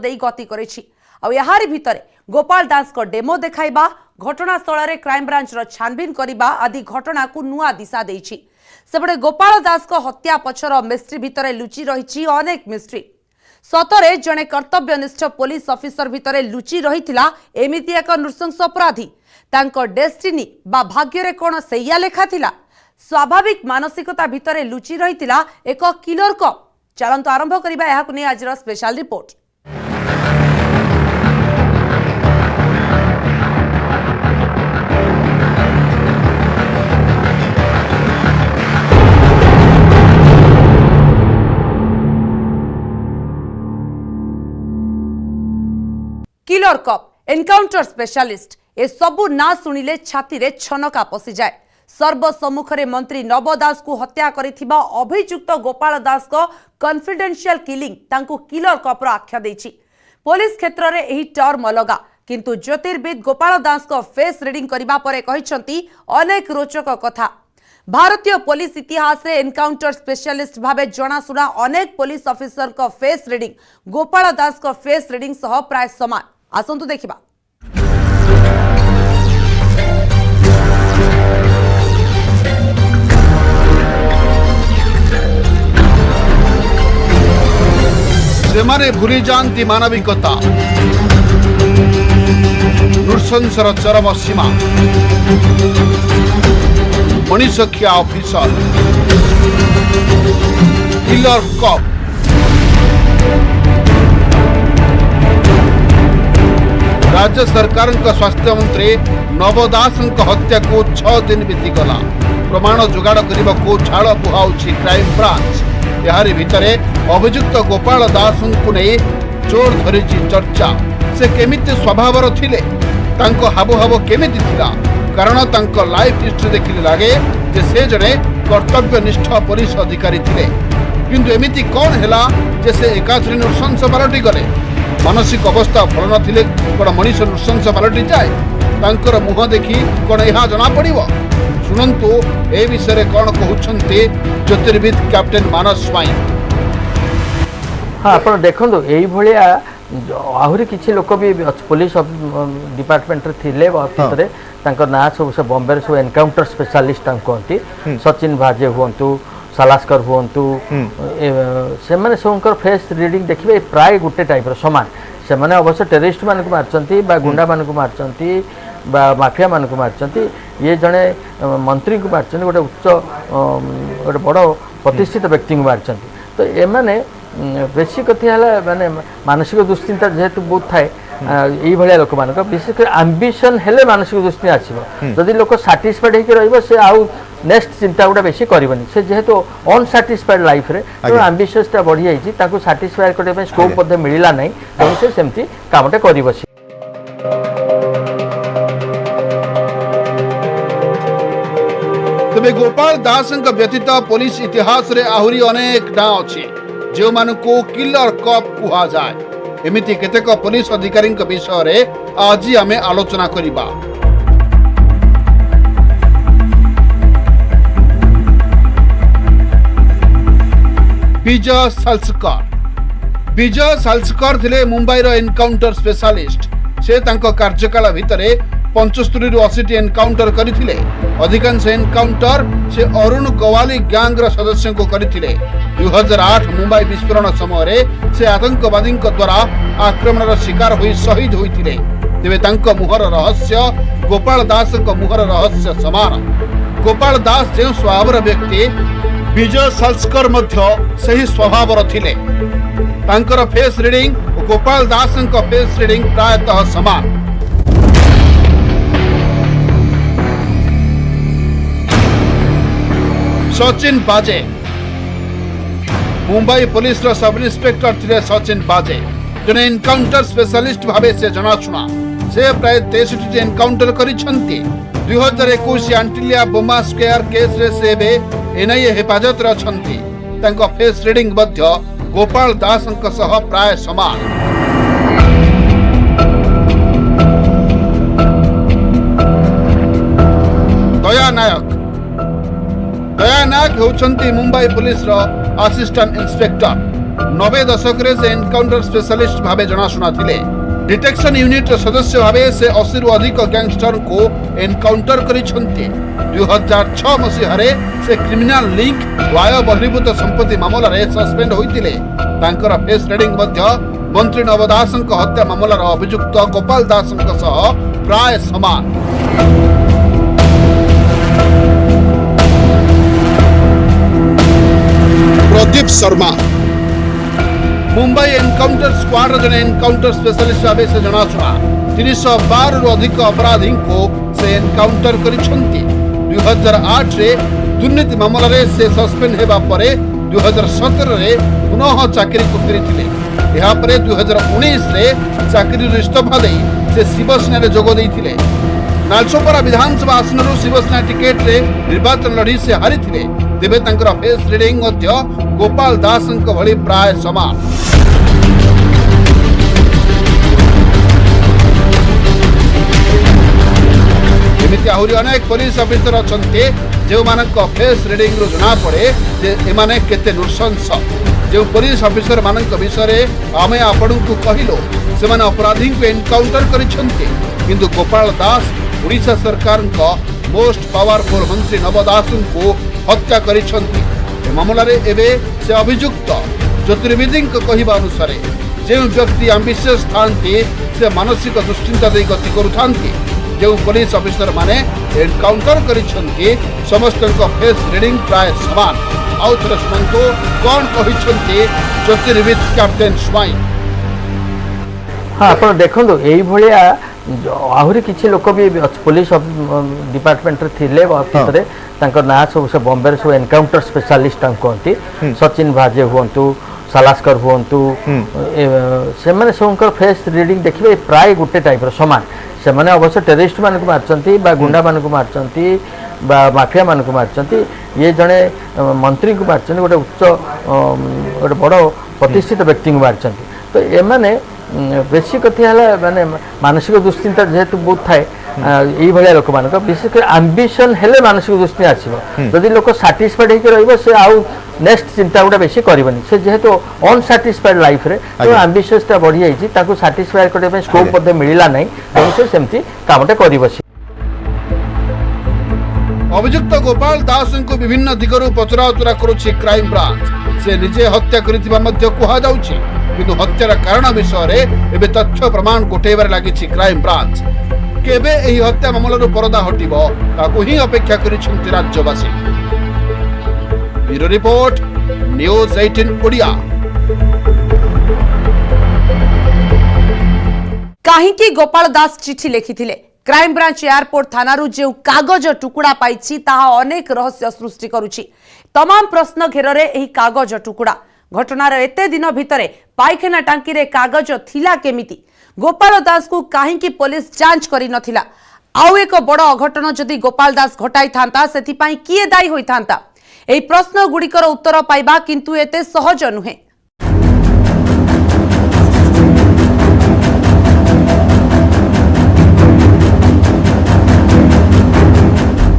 देई गति करिछि। आ याहारी भितरे गोपाल दास को डेमो देखाइबा, घटनास्थल रे क्राइम ब्रांच रो छानबीन करिबा आदि घटना को नुआ दिशा देइछि। सेबडे गोपाल दास को हत्या पछर मिस्ट्री भितरे लुचि रहिछि अनेक मिस्ट्री। सतरे जने कर्तव्यनिष्ठ पुलिस ऑफिसर भितरे लुचि रहिथिला एमिति एक नृशंस अपराधी। तांको डेस्टिनी बा भाग्य रे कोन सैया लेखा थिला? स्वाभाविक मानसिकता भितरे लुचि रहिथिला एक किलर कप। चलंतु आरंभ करिबा एहाकु नै आजर special report. Killer cop, encounter specialist, ए सबु ना सुनिले छाती रे छनका पसी जाए। सर्वसम्मुखरे मंत्री नबा दास को हत्या करिथिबा अभियुक्त गोपाल दास को कॉन्फिडेंशियल किलिंग तांको किलर कप रो आख्या देछि। पुलिस क्षेत्र रे एही टर्म अलगा, किंतु ज्योतिर्विद गोपाल दास को फेस रीडिंग करिबा परे कहिसंती अनेक रोचक कथा। भारतीय पुलिस इतिहास रे एनकाउंटर स्पेशलिस्ट भावे जनाशुना अनेक पुलिस ऑफिसर को फेस रीडिंग गोपाल दास को फेस रीडिंग सह प्राय समान। आसंतु देखिबा। सेमाने भूली जानती मानविकता, नृशंसर चरम सीमा, मनीषखिया ऑफिसर, किलर कप। राज्य सरकार स्वास्थ्य मंत्री नबा दास हत्या को 6 दिन बीतीगला। प्रमाण जोगाड़ करने को झाड़ बुहाउछि क्राइम ब्रांच। यारी भितरे अभियुक्त गोपाल दास को नहीं जोर धरी चर्चा। से केमिति स्वभावर थिले, तांको हावभाव केमिति थिला, कारण तांको लाइफ हिस्ट्री देखिले लागे जे से जने कर्तव्यनिष्ठ पुलिस अधिकारी थिले। किंतु एमिति कौन हैला जे से एकाश्री नृशंस पलटि गले? मानसिक अवस्था भल नथिले कोन मनीष नृशंस पलटि जाए? तांकर मुह देखि कोन एहा जना पड़िबो? सुनंतु ए विषय कौन कहते ज्योतिर्विद कैप्टेन मानस स्वाई। हाँ, आप देखो यही भाया आहरी किसी लोक भी पुलिस डिपार्टमेंट थिले ना सब से बॉम्बे सब एनकाउंटर स्पेशलिस्ट कहती। सचिन भाजे हूँ, सालास्कर हूँ, से मैंने सब फेस रीडिंग देखिए प्राय गोटे टाइप सामान। से मैंने अवश्य टेररिस्ट मान को मार्चंती बा गुंडा मान को मार्चंती बा माफिया मान को मार्चंती। ये जड़े मंत्री को मार्चंती, गोटे उच्च गोटे बड़ प्रतिष्ठित व्यक्ति को मार्चंती। तो ये माने बेसिक कथा है माने मानसिक दुश्चिंता जेहेतु बहुत थाए यही भाया लोक मान विशेषकर आम्बिशन हेले मानसिक दुश्चिंता आसो। जदि लोक साटिस्फाइड होकर से आउ नेक्स्ट चिंता गुड़ा बेसी करबनी। से जेहेतु अनसाटिस्फाइड लाइफ रे तो आम्बिशसटा बढ़ी जाइछि, ताको साटिस्फाई करबे स्कोप पदे मिलिला नहीं, तो से सेमती कामटे करि बसी। तबे गोपाल दास व्यतीत पुलिस इतिहास रे आहुरी अनेक ना अछि जो मानको किलर कप कुहा जाए। एमिति केतेक पुलिस अधिकारी विषय रे आज आमे आलोचना करिबा। विजय साल्सकर थिले मुंबई रो एनकाउंटर स्पेशलिस्ट। से तांको कार्यकाल भितरे 75 रु 80 एनकाउंटर करथिले। अधिकांश एनकाउंटर से अरुण गवाली गैंग रो सदस्यों को करथिले। 2008 मुंबई विस्फोरण समय से आतंकवादी द्वारा आक्रमण शिकार होई शहीद होइथिले। तेबे तांको मुहर रहस्य गोपाल दास मुहर रहस्य समान। गोपाल दास जो स्वभावर व्यक्ति, विजय साल्सकर मध्य सही स्वभावर थिले। तांकर फेस रीडिंग और गोपाल दास फेस रीडिंग प्रायतः समान। सचिन बाजे मुंबई पुलिस रो सब इन्स्पेक्टर थिले। सचिन बाजे जने एनकाउंटर स्पेशलिस्ट भावे से जनाशुना। से प्राय 63 एनकाउंटर करिसंती। 2021 आंटिलिया बोमा स्क्वायर केस रे से बे एनआईए हेफाजत रे अछंती। तांको फेस रीडिंग मध्य गोपाल दास सह प्राय समान। दया नायक होउछंती मुंबई पुलिस रो असिस्टेंट इंस्पेक्टर। 90 दशक रे से एनकाउंटर स्पेशलिस्ट भावे जनाशुना थिले। डिटेक्शन यूनिट सदस्य भावे से 80 रु अधिक गैंगस्टर को एनकाउंटर करिसंते। 2006 मसीह रे से क्रिमिनल लिंक वाय बहिर्भूत संपत्ति मामला रे सस्पेंड होइतिले। तांकर फेस रीडिंग मध्य मंत्री नब दासଙ୍କ हत्या मामलार अभियुक्त गोपाल दासଙ୍କ सह प्राय समान। प्रदीप शर्मा मुंबई एनकाउंटर स्क्वाड जन एनकाउंटर स्पेशलिस्ट भाव से जनाशुना। 312 रु अधिक अपराधी को से एनकाउंटर करिसंती। 2008 रे दुर्नीति मामला रे से सस्पेंड हेबा परे 2017 रे पुनः चाकरी को फेरिथिले। ଏହା ପରେ 2019 ରେ ଚାକିରିରୁ ଇସ୍ତଫା ଦେଇ ସେ ଶିବସେନାରେ ଯୋଗ ଦେଇଥିଲେ। ନାଲସୋପରା ବିଧାନସଭା ଆସନରୁ ଶିବସେନା ଟିକେଟରେ ନିର୍ବାଚନ ଲଢ଼ି ସେ ହାରିଥିଲେ। ତେବେ ତାଙ୍କର ଫେସ୍ ରିଡିଂ ମଧ୍ୟ ଗୋପାଳ ଦାସଙ୍କ ଭଳି ପ୍ରାୟ ସମାନ। ଏମିତି ଆହୁରି ଅନେକ ପୋଲିସ ଅଫିସର ଅଛନ୍ତି ଯେଉଁମାନଙ୍କ ଫେସ୍ ରିଡିଂରୁ ଜଣାପଡ଼େ ଯେ ଏମାନେ କେତେ ନୃଶଂସ। जो पुलिस ऑफिसर मानक विषय आमे आपणକୁ कहिलो सेमाने अपराधी को एनकाउंटर करिसंते। किंतु गोपाल दास ओडिशा सरकार मोस्ट पावरफुल मंत्री नब दास को हत्या करिसंते। ए मामला रे एबे से अभियुक्त ज्योतिर्विदी कहवा अनुसार जो व्यक्ति एम्बिशियस थांती से मानसिक दुश्चिंता दे गति करुथांती। जो पुलिस ऑफिसर माने एनकाउंटर करिसंते समस्त फेस रीडिंग प्राय समान। आउ थरे सुनंतु कौन कहिसंते ज्योतिर्विद कैप्टेन स्वाई। हाँ आप देखो ये आहरी किसी लोक भी पुलिस डिपार्टमेंट थिले भितर तांकर ना सब बॉम्बे सब एनकाउंटर स्पेशलिस्ट कहती। सचिन भाजे हुंतु सालास्कर हुंतु से माने सबकर फेस रीडिंग देखिए प्राय गोटे टाइप समान। से माने अवश्य टेररिस्ट मान को मारचंती बा गुंडा मान को मारचंती बा माफिया मान को मारचंती। ये जड़े मंत्री को मारचंती गोटे उच्च गोटे बड़ प्रतिष्ठित व्यक्ति को मारचंती। तो ये माने बेसी कथि है माने मानसिक दुश्चिंता जेहेतु बहुत थाए ये भाया लोक मान विशेषकर आम्बिशन हेले मानसिक दुश्चिंता आसो। जदि लोक साटिस्फाइड होकर से आउ नेक्स्ट चिंता गुड़ा बेसी करबनी। से जेहेतु अनसाटिस्फाइड लाइफ रे तो आम्बिशियसटा बढ़ी जाइछि ताकू साटिस्फाई करबे पे स्कोप पदे मिलिला नै तो से सेमती कामटा करि बसी। अभियुक्त गोपाल दास को विभिन्न दिगरु पचराउचरा करुछि क्राइम ब्रांच। से निजे हत्या करिथिबा मध्य कुहा जाउछि किंतु हत्यार कारण विषय रे एबे तथ्य प्रमाण गोटेबार लागिछि क्राइम ब्रांच। केबे एही हत्या मामलार परदा हटिबो ताकू ही अपेक्षा करिछन्ति राज्यवासी। Bureau report news 18 Odia. काहींकी गोपाल दास चिठी लिखिथिले क्राइम ब्रांच एयरपोर्ट थानारू जो कागज टुकुड़ा पाइछि ताहा अनेक रहस्य सृष्टि करुछि। तमाम प्रश्न घेରରେ एही कागज टुकुड़ा घटनार एते दिन भितरे पाइखाना टांकी रे कागज थिला केमिति गोपाल दास को काहींकी पुलिस जांच करि नथिला। आउ एक बड़ अघटन जदि गोपाल दास घटाई थांता सेथिपाई किए दायी होई थांता। एही प्रश्न गुड़िकर उत्तर पाइबा किंतु एते सहज नुहे।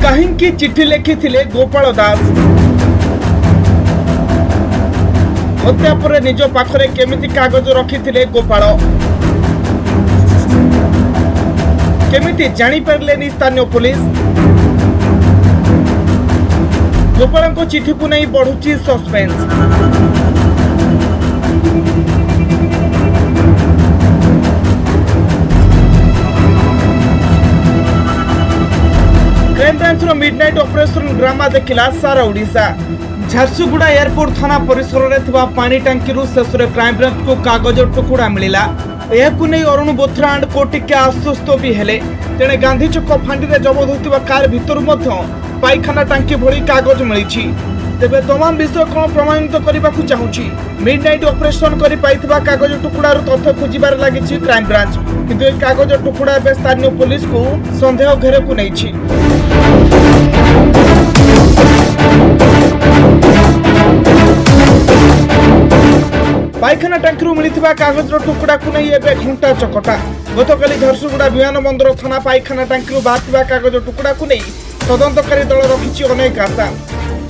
काहींकी चिठी लिखिथिले गोपाल दास हत्या पर निज पाखरे केमिति कागज रखिथिले गोपाल केमिति जानी पारलेनी स्थानीय पुलिस। गोपाल को चिठी को नहीं बढ़ुची सस्पेंस। क्राइम ब्रांच रो मिडनाइट ऑपरेशन ड्रामा देखिला सारा ओडिशा। झारसुगुड़ा एयरपोर्ट थाना परिसर रे थिबा पानी टांकी रु शेषरे क्राइम ब्रांच को कागज टुकुड़ा मिलिला। एहाकु नै अरुण बोथरा एंड कोटिके आश्वस्त भी हेले। तेणे गांधी चौक फांडी रे जबत होतिबा कार भितर मध्य पाइखाना टांकी भली कागज मिलिछि। तेबे तमाम विषय कोन प्रमाणित करबाकू चाहूछि। मिडनाइट ऑपरेशन करि पाइथिबा कागज टुकुड़ा रो तथ्य खोजिबार लागिछि क्राइम ब्रांच। किंतु ए कागज टुकुड़ा बे स्थानीय पुलिस को संदेह घेरे को नैछि। पाइखाना टांकी मिलता कागज टुकड़ा को नहीं एबे घंटा चकटा। गतकाली झारसुगुड़ा विमानबंदर थाना पाइखाना टांकी बाहर कागज टुकड़ा को नहीं तदंतकारी दल रखिछि अनेक आशा।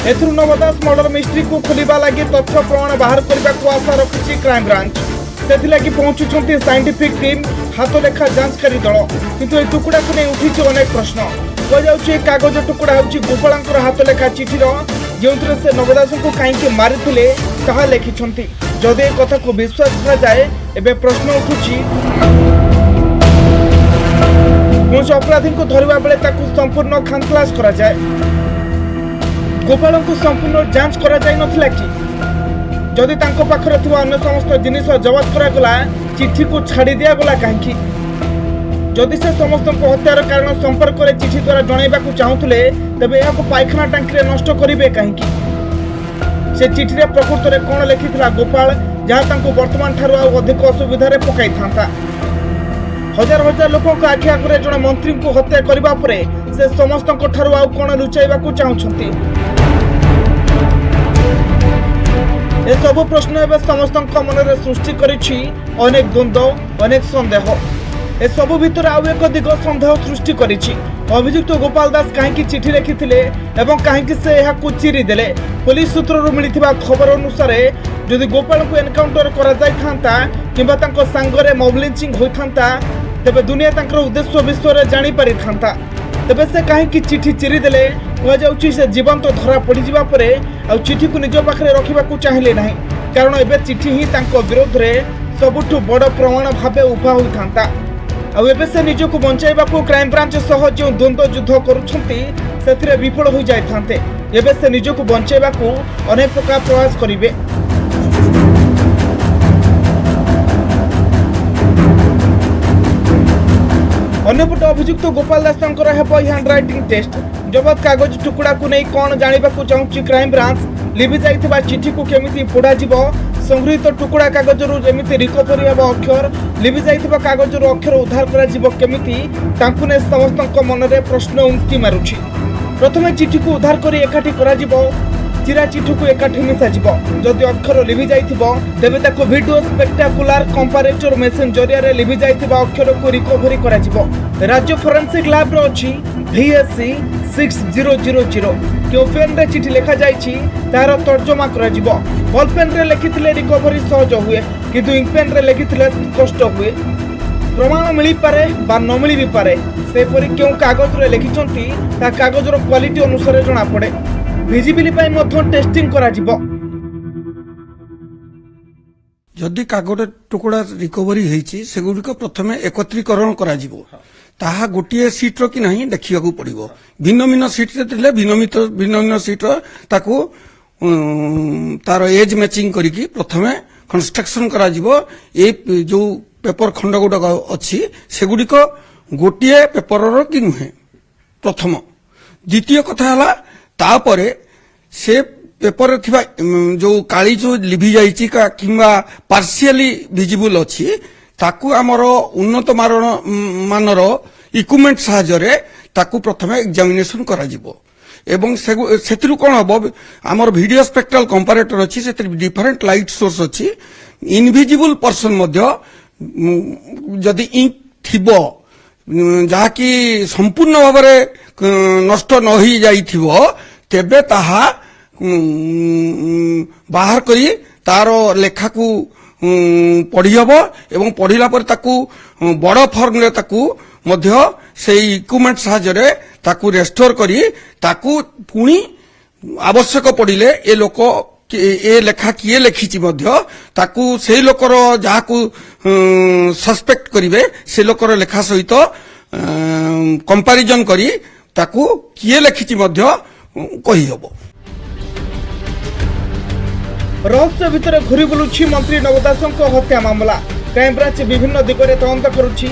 एथुरु नवदास मर्डर मिस्ट्री को खोलिबा लागि तथ्य प्रमाण बाहर करबा को आशा रखिछि क्राइम ब्रांच। सेथिलागि पहुंचुछन्ति साइंटिफिक टीम हाथलेखा जांचकारी दल, किंतु ए टुकुडा को नै उठिछि अनेक प्रश्न। कजाउछि कागज टुकुडा होछि गोपालंकर हाथलेखा चिठीर, जेउथरे से नवदास को काईके मारिथिले ताहा लेखिछन्ति। जदि ए कथा को विश्वास करा जाए एबे प्रश्न उठुछि कौन अपराधी को धरवा बेले ताकू संपूर्ण खानतलाश करा जाए। गोपाल को संपूर्ण जांच करा जाय नथिला कि जदि तांको पाखरे थिबा अन्य समस्त जिनिस जब्त करा गला चिट्ठी को छाड़ी दिया गला काहेकि जदि से समस्त हत्यार कारण संपर्क रे चिट्ठी द्वारा जणाइबा को चाहुतले तबे या को पायखाना टांकी रे नष्ट करिवे काहेकि से चिट्ठी रे प्रकृत रे कोन लिखिथिला गोपाल जहा तांको वर्तमान ठारो आ अधिक असुविधा रे पकाई थांता। हजार हजार लोकों को आखि आगरे जने मंत्री को हत्या करबा परे से समस्त को ठारो आ कोन लुचाइबा को चाहुछंती। ए सब प्रश्न एवं समस्त मन में सृष्टि करिछि अनेक द्वंद्व अनेक संदेह। ए सब भितर आउ एक दिग संदेह सृष्टि करिछि अभियुक्त गोपाल दास कहीं चिठी लिखिथिले एवं कहीं से यह चिरी देले। पुलिस सूत्रରୁ मिलिथिबा खबर अनुसार जदि गोपाल को एनकाउंटर करा जाय थांता किबा तांको संगरे मॉब लिंचिंग होई थांता तबे दुनिया तांकर उद्देश्य विषय रे जानि पारि थांता। तबे से कहीं चिठी चिरी देले कह जाउछि से जीवंत धरा पड़ी जिबा परे आ चिठी को निज पाखरे रखिबा को चाहिले नाही, कारण एबे चिठी ही तांको विरोध रे सबुठु बड़ प्रमाण भाबे उभा होई थांता। आ एबे से निज को बंचाइबा को क्राइम ब्रांच सह जो द्वंद्व युद्ध करूछंती सेथिरे विफल होई जाय थांते। एबे से निज को बंचाइबा को अनेक प्रकार प्रयास करिवे। अन्यपटे अभियुक्त Gopal Das hand writing test जबत कागज टुकुड़ा को नहीं कौन जाना चाहूँगी क्राइम ब्रांच लिभि जाइथिबा चिठी को केमिति पोड़ा जिवो संगृहीत टुकुड़ा कागज जमी रिकवरी हेब अक्षर लिभि जाइथिबा कागज अक्षर उद्धार करा जिवो केमिति तांकु ने समस्त मन में प्रश्न उंकी मारुछि। प्रथमे चिठी को उद्धार करी एकाठी करा जिवो चिरा चिठी को एकाठी मिसा जिवो जदि अक्षर लिभि जाइथिबो तेबे ताको वीडियो स्पेक्टाकुलर कंपैरेटर मशीन जरिया रे लिभि जाइथिबा अक्षर को रिकवरी करा जिवो। राज्य फोरेंसिक लैब रो अछि VSC 6000 क्यों पेन रे चिठी लिखा जाइछि तार तर्जमा करा जिवो। बॉल पेन रे लिखिथिले रिकवरी सहज हुए किंतु इंक पेन रे लिखिथिले कष्ट हुए। प्रमाण मिली पारे बा न मिली भी पारे सेपरि क्यों कागज रे लिखिछंती ता कागज रो क्वालिटी अनुसार जणा पड़े। विजिबिलिटी पाई मध्य टेस्टिंग करा जिवो। जदि कागज टुकड़ा रिकवरी होईछि सेगुडी को प्रथमे एकत्रीकरण करा जिवो ताहा गोटिए सीट रो कि नहीं देखिया को पड़िबो। भिन्न भिन्न सीट रे तिले भिन्न भिन्न सीट ताको तार एज मैचिंग करिकी प्रथमे कंस्ट्रक्शन करा जिवो। ए जो पेपर खंड गुडा अछि सेगुडी को गोटिए पेपर रो कि नुहे प्रथम। द्वितीय कथा हला तापरे से पेपर थिबा जो काली जो लिभि जाइछि का किंबा पार्शियली विजिबल अछि ताकू हमर उन्नत मानर इक्विपमेंट साहाय्य ताकू प्रथमे एग्जामिनेशन करा जिवो एवं सेतिरु कोन हबो हमर वीडियो स्पेक्ट्रल कंपैरेटर अछि सेति डिफरेंट लाइट सोर्स अछि इनविजिबल पर्सन मध्य जदि इंक थिबो जाकी संपूर्ण भाबरे नष्ट न होई जाइथिबो तेबे ताहा बाहर करी तारो लेखा को पढ़ी हबो एवं पढ़िला पर ताकू बड़ फॉर्म रे ताकू मध्य से इक्विपमेंट साहाय्य ताकू रेस्टोर करी ताकू पुणी आवश्यक पड़िले ए लोक ए लेखा किए लिखिछि मध्य ताकू से लोकर जाहाकू सस्पेक्ट करिवे से लोकर लेखा सहित कंपैरिजन करी ताकू किए लिखिछि मध्य कहि हबो। रहस्य भितर घुरी बुलुछि मंत्री नवदास हत्या मामला। क्राइम ब्रांच विभिन्न दिगरे तदंत करुछि।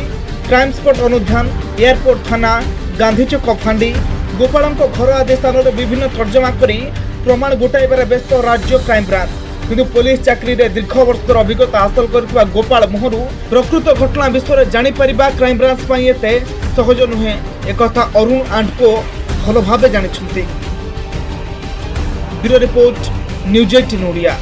क्राइम स्पॉट अनुध्यान एयरपोर्ट थाना गांधी चौक फांडी गोपाल घर आदि स्थान में विभिन्न तर्जमा करी प्रमाण गोटाइबार व्यस्त राज्य क्राइम ब्रांच। किंतु पुलिस चाकरी रे दीर्घ वर्षर अभिज्ञता हासिल करथिबा गोपाल मोहरु प्रकृत घटना विषय जानि परिबा क्राइम ब्रांच पई एते सहज नुहे एकथा अरुण आंड को भल भाबे जानिछन्ति। Bureau report news 18 Odia.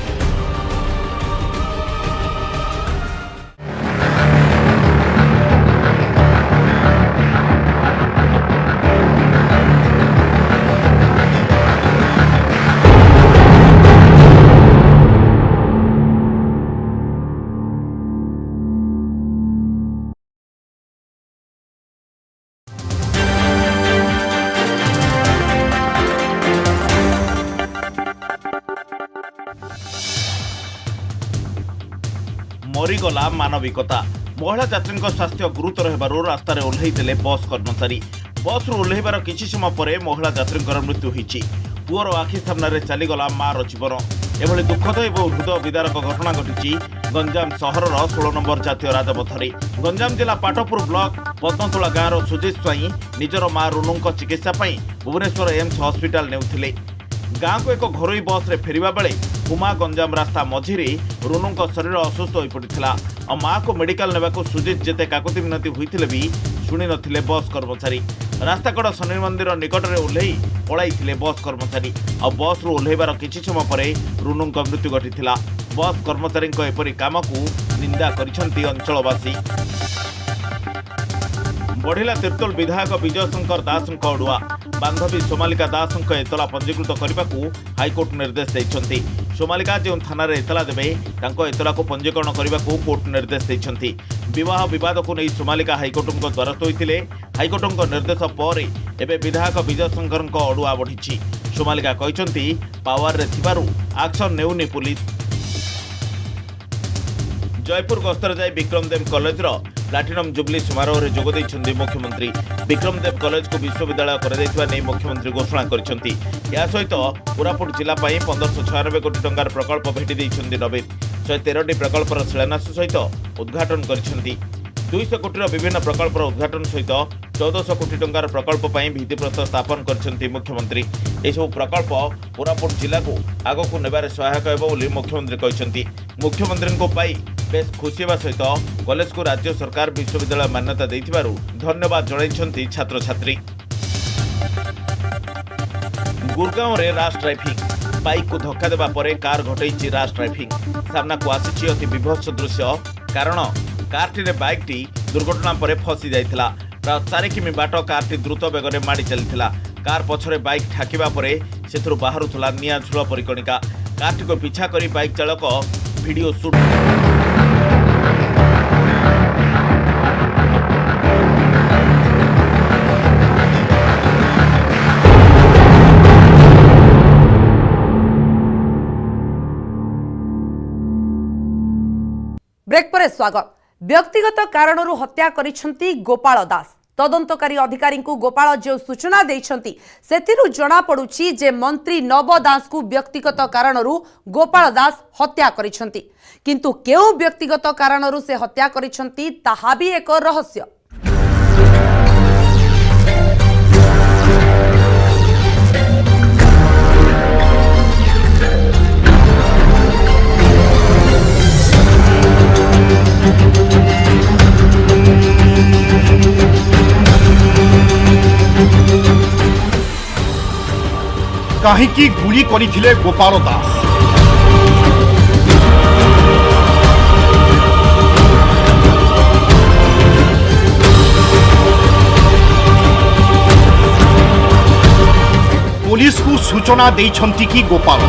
मरीगला मानविकता। महिला यात्री स्वास्थ्य गुरुतर हेबारु रास्तार ओह्लैले बस कर्मचारी। बस ओह्लैबार किछि समय पर महिला यात्री मृत्यु होईछि। पुअर आखि सामने चलीगला मार जीवन। एभली दुखद एवं हृदय विदारक घटना घटी गंजाम सहर 16 नंबर जातीय राजपथरे। गंजाम जिला पाटपुर ब्लॉक पद्मतोला गाँवर सुजित स्वाई निजर मां रुनु चिकित्सा भुवनेश्वर एम्स हस्पिटाल नेउथिले। गाँ को एक घरोई बस रे फेरिबा बेले हुमा गंजाम रास्ता मझिरे रुनु शरीर असुस्थ हो पड़ता और माँ को मेडिकल नेबाकू सुजित जेते काकुति मिनती होइथिले भी शुणी नथिले बस कर्मचारी। रास्ताकड़ शनि मंदिर निकट में ओह्लै पलाइथिले बस कर्मचारी और बस रु ओह्लैबार किछि समय पर रुनु मृत्यु घटिथिला। बस कर्मचारी एपरि काम को निंदा करिसेंती अंचलवासी। बढ़िला तिर्तोल विधायक विजय शंकर दास अड़ुआ। बांधवी सोमालिका दास एतला पंजीकृत करने को हाइकोर्ट निर्देश देइछंती। सोमालिका जो थाना एतला देवे एतला को पंजीकरण करने को कोर्ट निर्देश देइछंती। विवाह विवाद को नहीं सोमालिका हाइकोर्ट द्वारस्थ होइतिले। हाइकोर्ट निर्देश पर एबे विधायक विजय शंकर अड़ुआ बढ़ी। सोमालिका कहते पावर रे थिबारु एक्शन नेउनी पुलिस। जयपुर गस्तर जाए विक्रमदेव कॉलेज प्लाटिनम जुबली समारोह में जोग देइछन्ती मुख्यमंत्री। विक्रमदेव कॉलेज को विश्वविद्यालय कर मुख्यमंत्री घोषणा करछन्ती। या सहित कोरापुट जिला 1596 कोटी टंकार प्रकल्प भेटी देइछन्ती नवीन। 113 प्रकल्पर शिलान्यास सहित उद्घाटन करछन्ती। 200 कोटी विभिन्न प्रकल्पर उद्घाटन सहित 1400 कोटी टंकार प्रकल्प भित्तिप्रस्तर स्थापन करछन्ती मुख्यमंत्री। एसबू प्रकल्प कोरापुट जिला को आगक नेबारे सहायक हेब बोली मुख्यमंत्री कहछन्ती। मुख्यमंत्री को पाई बेस खुशी हेबा सहित कॉलेज को राज्य सरकार विश्वविद्यालय मान्यता देइथिबारु धन्यवाद जणाइछन्ती छात्र छात्री। गुरगांव रे राश ड्राइविंग। बाइक को धक्का देबा परे कार घटैछि राश ड्राइविंग। सामना को आसिछि अति विभत्स दृश्य। कारण कारटी रे बाइकटी दुर्घटना पर फसी जाइथिला। प्राय 4 किमी बाट कारटी द्रुत बेगरे माड़ी चलिथिला। कार पछरे बाइक ठाकिबा परे सेथुरु बाहरुथला निया झुल परिकणिका। कारटी को पिछा करी बाइक चालक वीडियो शूट। ब्रेक पर स्वागत। व्यक्तिगत कारणरू हत्या करिसेंती गोपाल दास। तदंतकारी अधिकारी को गोपाल जो सूचना देइछंती सेथिरु जणा पडुछि जे मंत्री नब दास को व्यक्तिगत कारणरू गोपाल दास हत्या करिसेंती। किंतु केउ व्यक्तिगत कारणरू से हत्या करिसेंती ताहा भी एक रहस्य। काहींकी गुली करिथिले गोपाल दास। पुलिस को सूचना देइछंती कि गोपाल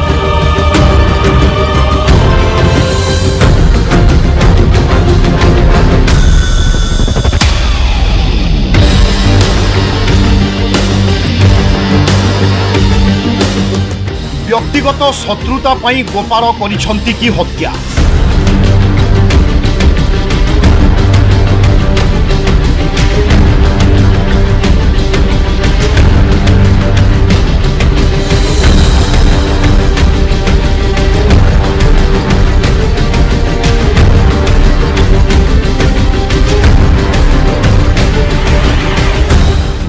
व्यक्तिगत शत्रुता पाई गोपाल करिछंती कि हत्या।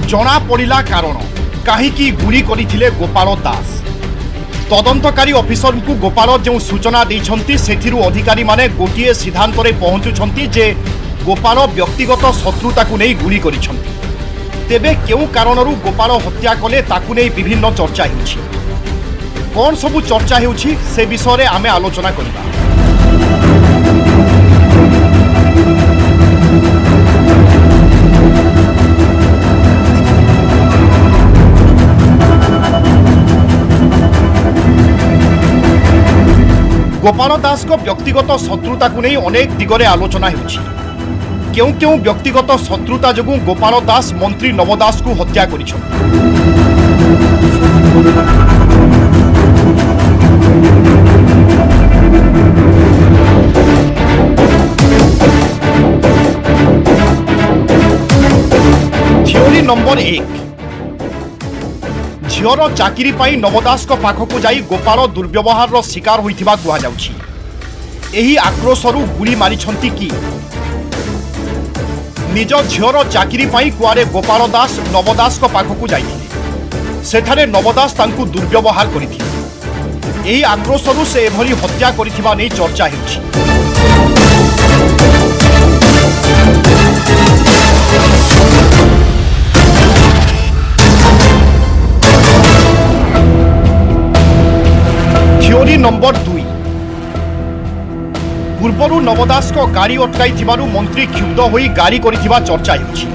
जना पड़िला कारण काहींकी गुली करिथिले गोपाल दास। तदंतकारी ऑफिसर को गोपाल जो सूचना देइछंती सेथिरु अधिकारी माने गोटिए सिद्धांत रे पहुंचुछंती जे गोपाल व्यक्तिगत शत्रुता को नहीं गुली करिछंती। तेबे केउ कारणरू गोपाल हत्या कले ताकू नहीं विभिन्न चर्चा हेउछि। कोन सबु चर्चा हेउछि से विषय रे आमे आलोचना करिबा। गोपाल दास को व्यक्तिगत शत्रुता को नहीं अनेक दिगरे आलोचना हेउछि। केउ केउ व्यक्तिगत शत्रुता जगु गोपाल दास मंत्री नब दास को हत्या करिछथि। थियोरी नंबर 1 झीर चाकरी पाई नवदास पाखक जाई गोपाल दुर्व्यवहार शिकार होइथिबा कुहा जाउछि। एही आक्रोशरू गुली मारिछंती कि निज झीर चाकरी पाई कुआरे गोपाल दास नवदास पाखक जाइथिले। सेठारे नवदास तांकु दुर्व्यवहार करिथिले। एही आक्रोशरू से एभली हत्या करिथिबा नै चर्चा हेउछि। थियोरी नंबर 2 पूर्वरु नवदास को गाड़ी अटकाई थिबारु मंत्री क्षुब्ध होई गाड़ी करिथिबा चर्चा हेउछि।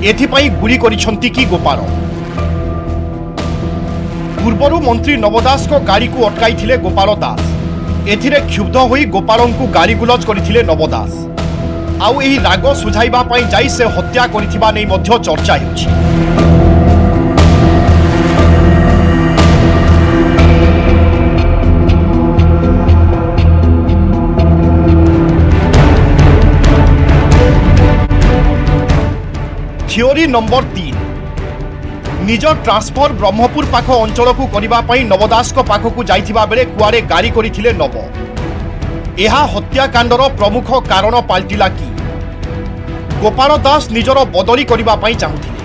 एथिपाई गुली करिछंती कि गोपाल। पूर्वरु मंत्री नवदास को गाड़ी को अटकाई थिले गोपाल दास। एथिरे क्षुब्ध होई गोपाल को गाड़ी गुलज करिथिले नवदास। आउ एही राग सुझाइबा पई जाई से हत्या करिथिबा नै मध्य चर्चा हेउछि। थियोरी नंबर 3 निज ट्रांसफर ब्रह्मपुर पाख अंचल को करबा पई नवदास को पाख को जाइथिबा बेले कुआरे गाड़ी करिथिले नव। एहा हत्याकांडर प्रमुख कारण पाल्टिला कि गोपाल दास निजर बदली करबा पई चाहुथिले।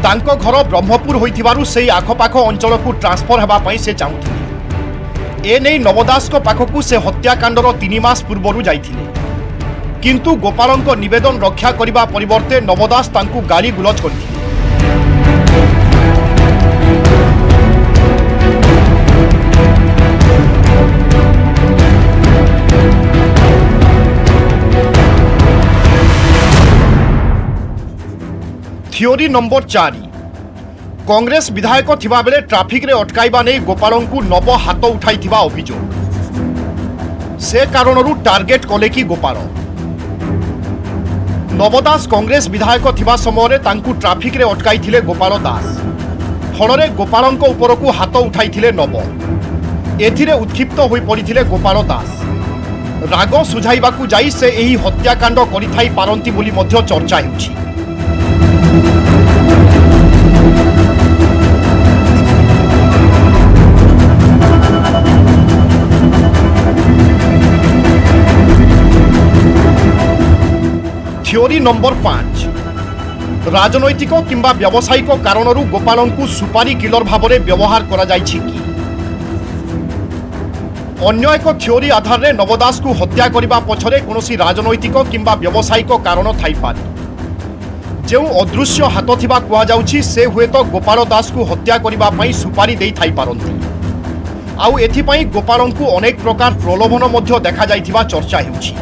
तांको घर ब्रह्मपुर होइथिबारु सेही आखपाख अंचल को ट्रांसफर हेबा पई से चाहुथिले। ए नै नवदास को पाख को से हत्याकांडर 3 मास पूर्वरु जाइथिले। किंतु गोपालंको निवेदन रक्षा करिबा परिवर्ते नवदास तांकु गाड़ी गुलज करथिले। थियोरी नंबर 4 कांग्रेस विधायक थिबा बेले ट्राफिक रे अटकाइबा नै गोपालंकु नव हाथ उठाइथिबा अभियोग। से कारणरू टार्गेट कले कि गोपाल। नवदास कांग्रेस विधायक थिबा समय तांकु ट्राफिक रे अटकाई थिले गोपाल दास। फलरे गोपालंको उपरकु हाथ उठाई थिले नव। एथिरे उत्क्षिप्त होई पड़िथिले गोपाल दास। राग सुझाइबाकु जाई से एही हत्याकांड करिथाई पारंती बोली मध्य चर्चा हेउछि। थियोरी नंबर 5 राजनैतिक किंबा व्यावसायिक कारणरू गोपालंकु सुपारी किलर भावरे व्यवहार करा जाइछि कि अन्य एक थियोरी आधार रे नवदास को हत्या करिबा पछरे कोनोसी राजनैतिक किंबा व्यावसायिक कारण थाई पारे। जेउ अदृश्य हाथ थिबा कुआ जाउछि से हुए तो गोपाल दास को हत्या करिबा पई सुपारी देई थाई पारंती। आउ एथि पई गोपालंकु अनेक प्रकार प्रलोभन मध्य देखा जाइथिबा चर्चा हेउछि।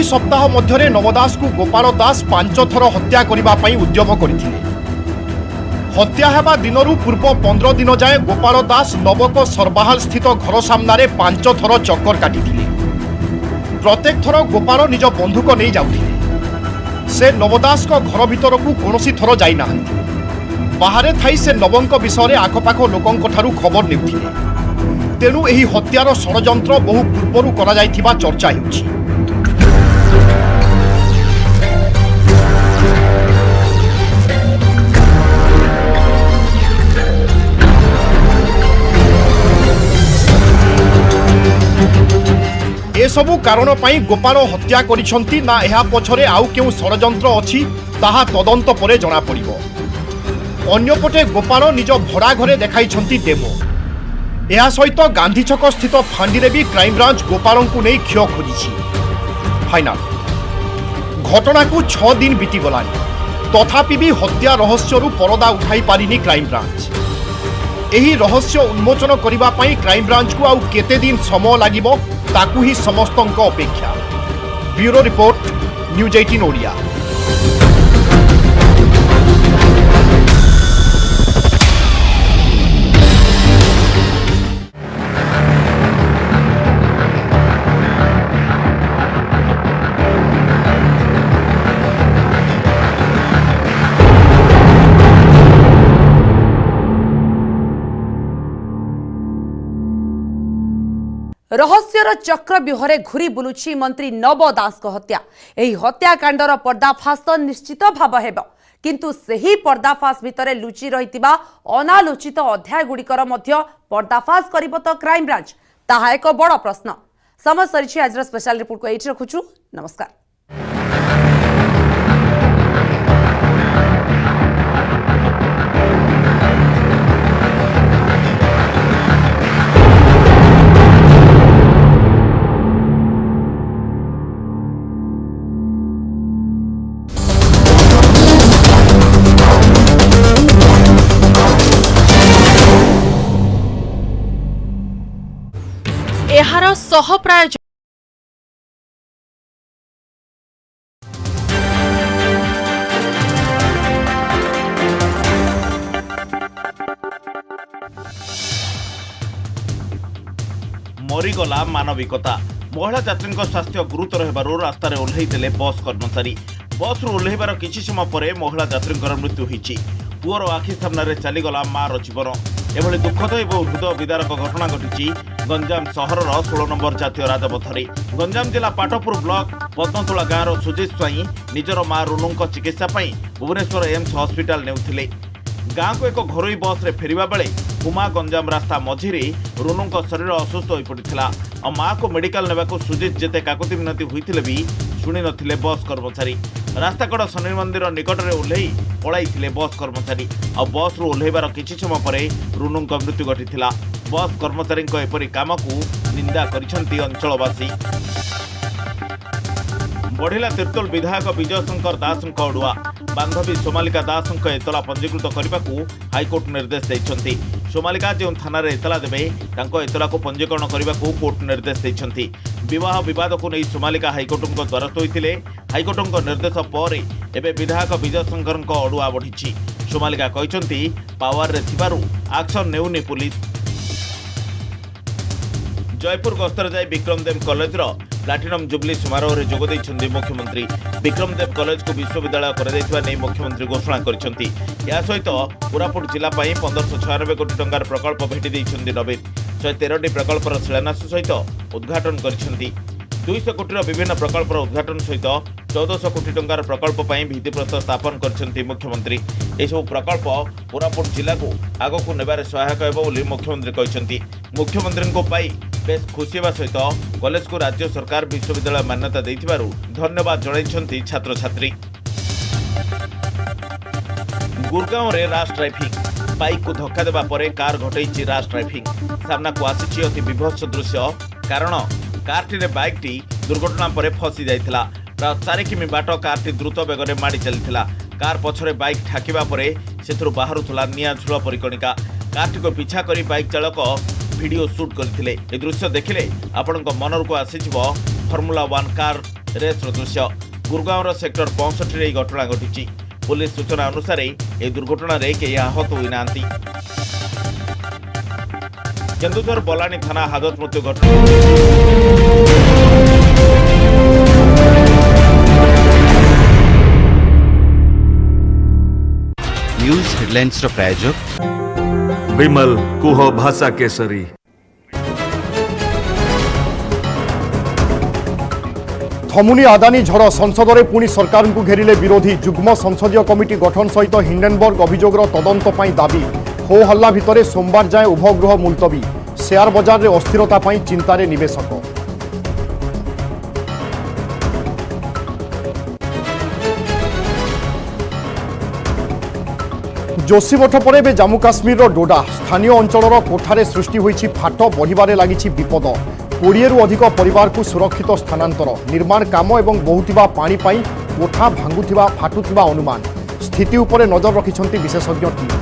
सप्ताह मध्य नवदास को गोपाल दास 5 थर हत्या करिबा पई उद्यम करथिले। हत्या हेबा दिनरू पूर्व 15 दिन जाए गोपाल दास नवक सरबाहाल स्थित घर सामने 5 थर चक्कर काटिथिले। प्रत्येक थर गोपाल निज बंधुक नहीं जाउथिले। से नवदास को घर भीतर को कोनोसी थर जाई नाहंती। बाहरे थाई से नवंक विषय आखपाख लोकंक ठारू खबर नेउथिले। तेणु एही हत्यार षडयंत्र बहु पूर्वरु करा जाइथिबा चर्चा हेउछि। एसबु कारण पाई गोपाल हत्या करिसंती ना एहा पछरे आउ केउ षडयंत्र अछि ताहा तदंत परे जणा पड़िबो। अन्यपटे गोपाल निज भड़ा घरे देखाइछंती डेमो। एहा सहित गांधी छक स्थित फांडीरे भी क्राइमब्रांच गोपाल को नहीं क्षय खोजिछि। फाइनाल घटना को 6 दिन बीती गलानी तथापि भी हत्या रहस्यरू परदा उठाई पारिनी क्राइमब्रांच। एही रहस्य उन्मोचन करिबा पई क्राइमब्रांच को आउ केते दिन समय लागिबो ताकू ही समस्तंक अपेक्षा। Bureau report news 18 Odia. रहस्यर चक्रव्यूहरे घुरी बुलुछि मंत्री नब दास हत्या। एही हत्याकांडर पर्दाफाश तो निश्चित भाव हेबो, किंतु सेही पर्दाफाश भितरे लुचि रहितिबा अनालोचित अध्याय गुड़िकर मध्य पर्दाफाश करिबो तो क्राइम ब्रांच, ताहा एक बड़ प्रश्न। समय सरिछि आज स्पेशल रिपोर्ट को एठी रखुछु। नमस्कार। एहार सह प्रायोजक मरीगला मानविकता। महिला यात्री स्वास्थ्य गुरुतर हेबारु रास्तार ओह्लैले बस कर्मचारी। बस ओह्लैबार किछि समय पर महिला यात्री मृत्यु होईछि। पुअर आखि सामने चलीगला मार जीवन। एभली दुखद एवं हृदय विदारक घटना घटी गंजाम सहर 16 नंबर जातीय राजपथरे। गंजाम जिला पाटपुर ब्लॉक पद्मतोला गाँवर सुजित स्वाई निजर मां रुनु चिकित्सा भुवनेश्वर एम्स हस्पिटाल नेउथिले। गाँ को एक घरोई बस रे फेरिबा बेले कुमा गंजाम रास्ता मझिरे रुनु शरीर असुस्थ हो पड़ता और माँ को मेडिकल नेबाकू सुजित जेते काकुति मिनती होइथिले भी शुणी नथिले बस कर्मचारी। रास्ताकड़ शनि मंदिर निकट में ओह्लै पଳାଇଥିଲେ बस कर्मचारी और बस रु ओह्लैबार किछि समय पर रुनु मृत्यु घटी। बस कर्मचारी एपरी काम को निंदा करिसेंती अंचलवासी। बढ़िला तिर्तोल विधायक विजय शंकर दास अड़ुआ। बांधवी सोमालिका दास एतला पंजीकृत करने को हाइकोर्ट निर्देश देइछंती। सोमालिका जो थाना एतला देवे एतला को पंजीकरण करने को कोर्ट निर्देश देइछंती। विवाह विवाद को नहीं सोमालिका हाइकोर्ट द्वारस्थ होइतिले। हाइकोर्ट निर्देश पर एबे विधायक विजय शंकर अड़ुआ बढ़ी। सोमालिका कहते पावर रे थिबारु एक्शन नेउनी पुलिस। जयपुर गस्तर जाए विक्रमदेव कॉलेज प्लाटिनम जुबली समारोह में जोग देइछन्ती मुख्यमंत्री। विक्रमदेव कॉलेज को विश्वविद्यालय कर मुख्यमंत्री घोषणा करछन्ती। या सहित कोरापुट जिला 1596 कोटी टंकार प्रकल्प भेटी देइछन्ती नवीन। 113 प्रकल्पर शिलान्यास सहित उद्घाटन करछन्ती। 200 कोटी विभिन्न प्रकल्पर उद्घाटन सहित 1400 कोटी टंकार प्रकल्प भित्तिप्रस्तर स्थापन करछन्ती मुख्यमंत्री। एसबू प्रकल्प कोरापुट जिला को आग को नेबारे सहायक हेबो बोली मुख्यमंत्री कहछन्ती। मुख्यमंत्री को पाई बेस खुशी हेबा सहित कॉलेज को राज्य सरकार विश्वविद्यालय मान्यता देइथिबारु धन्यवाद जणाइछन्ती छात्र छात्री। गुरगांव रे राश ड्राइविंग। बाइक को धक्का देबा परे कार घटैछि राश ड्राइविंग। सामना को आसिछि अति विभत्स दृश्य। कारण कारटी रे बाइकटी दुर्घटना पर फसी जाइथिला। प्राय 4 किमी बाट कारटी द्रुत बेगरे माड़ी चलिथिला। कार पछरे बाइक ठाकिबा परे सेथुरु बाहरुथला निया झुल परिकणिका। कारटी को पीछा करी बाइक चालक वीडियो शूट करथिले। ए दृश्य देखिले आपनक मनर को आसीजिवो फॉर्मूला 1 कार रेस दृश्य। गुरगांव रो सेक्टर 65 रे घटना घटिछि। पुलिस सूचना अनुसार ए दुर्घटना रे केही आहत होई नांती। केन्दुझर बलानी थाना हादत मृत्यु घटना। न्यूज हेडलाइंस प्रायोजक विमल कुह भाषा केसरी। थमुनी आदानी झड़ संसद में पुणी सरकार को घेरिले विरोधी। जुग्म संसदीय कमिटी गठन सहित हिंडेनबर्ग अभियोगर तदंत पर दाबी। हो हल्ला भितर सोमवार जाए उभय गृह मुलतवी। शेयर बजार में अस्थिरता चिंतार निवेशक। जोशीमठ पर जम्मू काश्मीर डोडा। स्थानीय अंचल कोठारे सृष्टि होइछि फाट। बढ़िबारे लागिछि विपद। 20 रु अधिक परिवार को सुरक्षित स्थानांतर। निर्माण काम एवं बहुथिबा पानी पाई कोठा भांगुथिबा फाटुथिबा अनुमान। स्थिति उपरे नजर रखिछन्ति विशेषज्ञ टीम।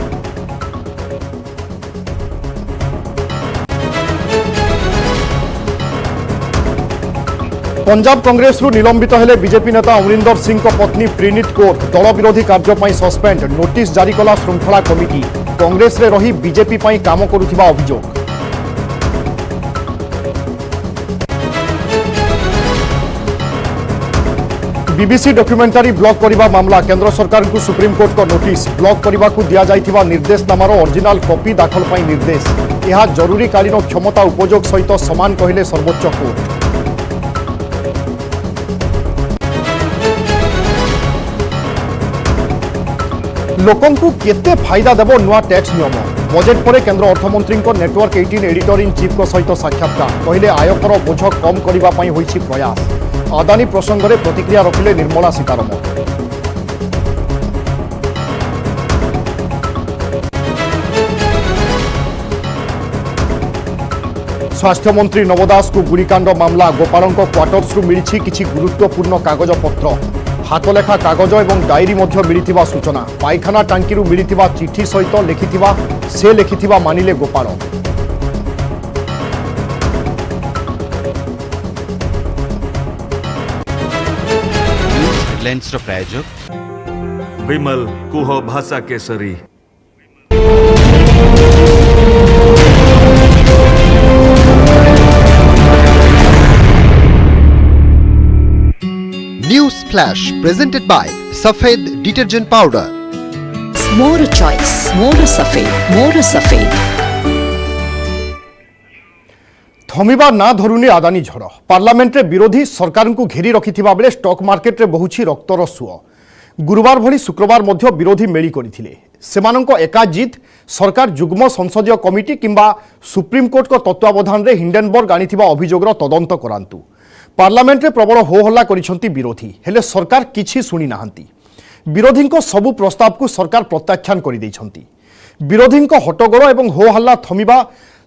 पंजाब कांग्रेस निलंबित हेले बीजेपी नेता अमरिंदर सिंह पत्नी प्रीनीत कौर। दल विरोधी कार्य सस्पेंड। नोटिस जारी कला श्रृंखला कमिटी। कांग्रेस रे रही बीजेपी काम करुथिबा अभियोग। बीबीसी डॉक्यूमेंटारी ब्लॉक करने मामला केंद्र सरकार को सुप्रीम कोर्ट को नोटिस ब्लॉक करने को दि जाइथिबा निर्देशनामार ओरिजिनल कॉपी दाखल पर निर्देश यह जरूरीकालीन क्षमता उपयोग सहित समान कहले सर्वोच्च कोर्ट। लोकंकु केते फायदा देबो नुआ टैक्स नियम बजेट पर केंद्र अर्थमंत्री नेटवर्क 18 एडिटर इन चीफ सहित साक्षात्कार कहले आयकर बोझ कम करने होइछि प्रयास अदानी प्रसंग में प्रतिक्रिया रखिले निर्मला सीतारमण। स्वास्थ्य मंत्री नब दास को गुड़ीकांड मामला गोपाल क्वार्टर्स मिली किछि गुरुत्वपूर्ण कागजपत्र हाथलेखा कागज और डायरी मिली सूचना पायखाना टांकी मिली चिठी सहित लिखिथिबा मानिले गोपाल। हेडलाइंस प्रायोजक विमल कुह भाषा Kesari. News Flash presented by Safed Detergent Powder. More choice, more Safed, more Safed. थमिबा ना धरुनी आदानी झड़ पार्लियामेंट रे विरोधी सरकार को घेरी रखिथिबा बेले स्टॉक मार्केट रे बहुछि रक्तर सुଅ गुरुवार भली शुक्रवार मध्य विरोधी मेली करथिले सेमानंको एका जीत सरकार जुग्म संसदीय कमिटी किंबा सुप्रीम कोर्ट को तत्वावधान रे हिंडेनबर्ग आनिथिबा अभियोगर तदंत करांतु। पार्लियामेंट रे प्रबल हो हल्ला करिसंती विरोधी हेले सरकार किछि सुनी नाहंती। विरोधींको सबु प्रस्ताव को सरकार प्रत्याख्यान करि दैछंती। विरोधींको हट्टगोल एवं हो हल्ला थमिबा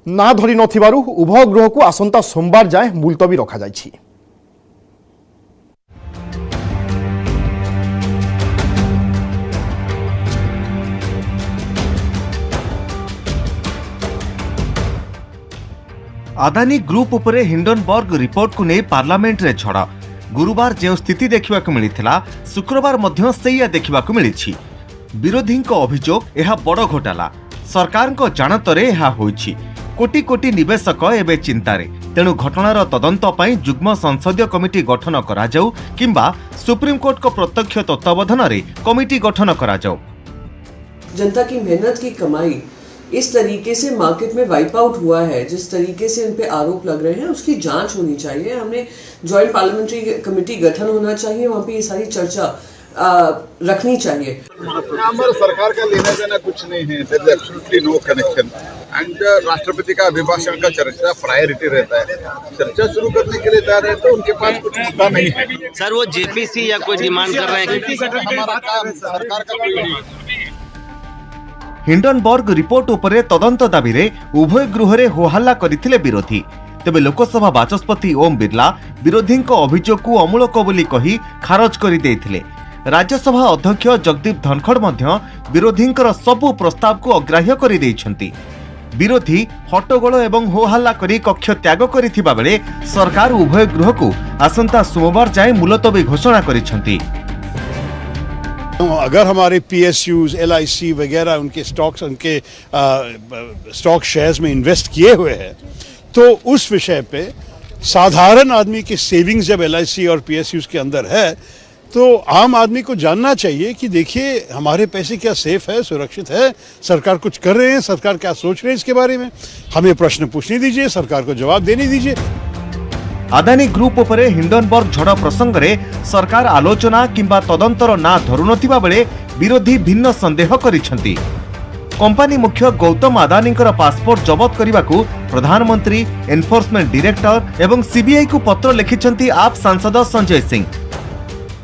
ना धरी नथिबारु उभय गृह को आसंता सोमवार जाए मुलतवी रखा जाइछि। अदानी ग्रुप उपरे हिंडनबर्ग रिपोर्ट को नहीं पार्लियामेंट रे झड़ गुरुवार जो स्थिति देखा मिलता शुक्रवार मध्य सेया देखा मिली विरोधी अभियोग यह बड़ घोटाला सरकार जानतरे यह होइछि कोटी कोटी निवेशक एवं चिंतार तेणु घटनार तदंत पर जुग्म संसदीय कमिटी गठन करा जाऊ किंबा सुप्रीम कोर्ट को प्रत्यक्ष तत्वावधान रे कमिटी गठन करा जाऊ। जनता की मेहनत की कमाई इस तरीके से मार्केट में वाइप आउट हुआ है, जिस तरीके से इन पे आरोप लग रहे हैं उसकी जांच होनी चाहिए। हमने जॉइंट पार्लियामेंट्री कमेटी गठन होना चाहिए, वहाँ पे ये सारी चर्चा रखनी चाहिए। हमारे सरकार का लेना देना कुछ नहीं है, there is absolutely no connection and राष्ट्रपति का अभिभाषण का चर्चा प्रायोरिटी रहता है। चर्चा शुरू करने के लिए तैयार है तो उनके पास कुछ मुद्दा नहीं है। सर वो जेपीसी या कोई डिमांड कर रहे हैं? हमारा काम सरकार का कोई नहीं। हिंडनबर्ग रिपोर्ट उपरे तदंत दाबी रे उभय गृह रे होहल्ला करथिले विरोधी। तेबे लोकसभा बाचस्पति ओम बिरला विरोधी अभियोग को अमूलक बोली कही खारज कर देथिले। राज्यसभा अध्यक्ष जगदीप धनखड़ मध्य विरोधी सबु प्रस्ताव को अग्राह्य कर देइछंती। विरोधी हट्टगोल एवं होहल्ला करी कक्ष त्याग करिथिबा बेले सरकार उभय गृह को आसंता सोमवार जाए मुलतवी घोषणा करिछंती। अगर हमारे पीएसयूज एलआईसी वगैरह उनके स्टॉक्स उनके स्टॉक शेयर्स में इन्वेस्ट किए हुए हैं तो उस विषय पे साधारण आदमी की सेविंग्स जब एलआईसी और पीएसयूज के अंदर है तो आम आदमी को जानना चाहिए कि देखिए हमारे पैसे क्या सेफ है, सुरक्षित है, सरकार कुछ कर रहे हैं, सरकार क्या सोच रहे हैं इसके बारे में हमें प्रश्न पूछने दीजिए, सरकार को जवाब देने दीजिए। अदानी ग्रुप उपरे हिंडनबर्ग झड़ प्रसंग रे सरकार आलोचना किंबा तदंतर ना धरुनथिबा बेले विरोधी भिन्न संदेह करिसंती। कंपनी मुख्य गौतम अदानी पासपोर्ट जबत करने प्रधानमंत्री, एनफोर्समेंट डायरेक्टर एवं सीबीआई को पत्र लिखिछंती आप सांसद संजय सिंह।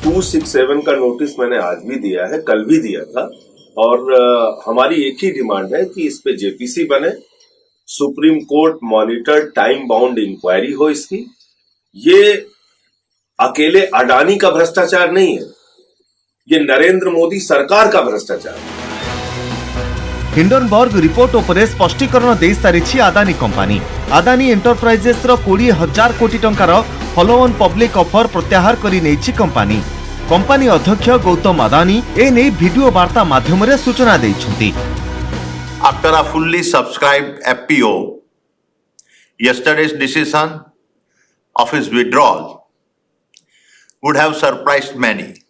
267 का नोटिस मैंने आज भी दिया है, कल भी दिया था और हमारी एक ही डिमांड है कि इस पे जेपीसी बने, Supreme Court monitor time bound inquiry हो इसकी। ये अकेले अडानी का भ्रष्टाचार नहीं है, ये नरेंद्र मोदी सरकार का भ्रष्टाचार है। हिंडनबर्ग रिपोर्ट उपरे स्पष्टीकरण दे सारिछि अदानी कंपनी। अदानी एंटरप्राइजेस रो 20,000 कोटी टंकार फॉलो ऑन पब्लिक ऑफर प्रत्याहार करि नेछि कंपनी। कंपनी अध्यक्ष गौतम अदानी ए नै वीडियो वार्ता माध्यम रे सूचना दैछंती। After a fully subscribed FPO, yesterday's decision of his withdrawal, would have surprised many.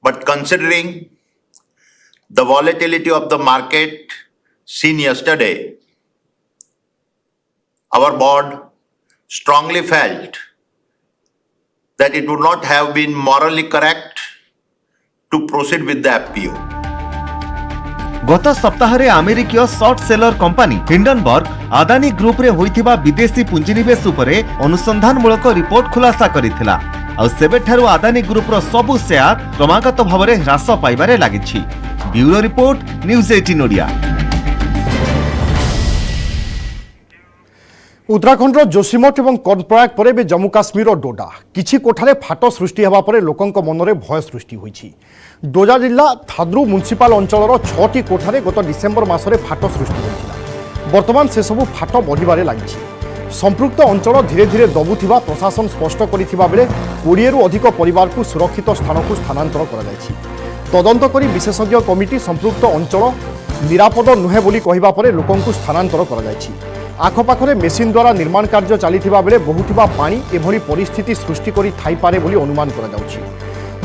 But considering the volatility of the market seen yesterday, our board strongly felt that it would not have been morally correct to proceed with the FPO. गत सप्ताह अमेरिकीय short seller company Hindenburg Adani group रे होइथिबा विदेशी पुंजीनिवेश उपरे अनुसंधानमूलक report खुलासा करिथिला आ सेबेठारु Adani group रो सबु share क्रमागत भावरे ह्रास पाइबारे लागिछि। Bureau report news 18 Odia. Uttarakhand Joshimath और कर्णप्रयाग पर जम्मू काश्मीर डोडा किछि कोठारे फाट सृष्टि हेबा परे लोकंक मनरे भय सृष्टि होइछि। डोडा जिला थाद्रु म्युनिसिपाल अंचलर 6टी कोठारे गत डिसेम्बर मासरे फाट सृष्टि होइथिला। वर्तमान से सबु फाट बढ़िबारे लागिछि। संपृक्त अंचल धीरे धीरे दबुथिबा प्रशासन स्पष्ट करिथिबा बेले 20 रु अधिक परिवार को सुरक्षित स्थान को स्थानांतर करा जायछि। तदंत करी विशेषज्ञ कमिटी संपृक्त अंचल निरापद नुहे बोली कहिबा परे लोकंकु स्थानांतर करा जायछि। आखपाखरे मेसिन द्वारा निर्माण कार्य चलिथिबा बेले बहुथिबा पानी एभली परिस्थिति सृष्टि करि थाइपारे बोली अनुमान करा जाउछि।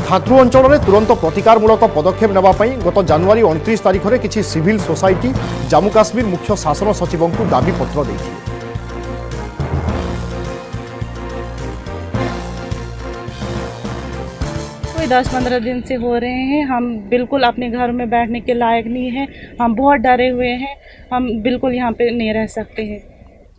थाद्रु अंचल में तुरंत प्रतिकारमूलक पदक्षेप नेबा पई गत जनवरी 29 तारिख में किछि सिविल सोसाइटी जम्मू काश्मीर मुख्य शासन सचिवों को दाबी पत्र दैथिले। कोई 10-15 दिन से हो रहे हैं। हम बिल्कुल अपने घर में बैठने के लायक नहीं हैं। हम बहुत डरे हुए हैं। हम बिल्कुल यहाँ पे नहीं रह सकते हैं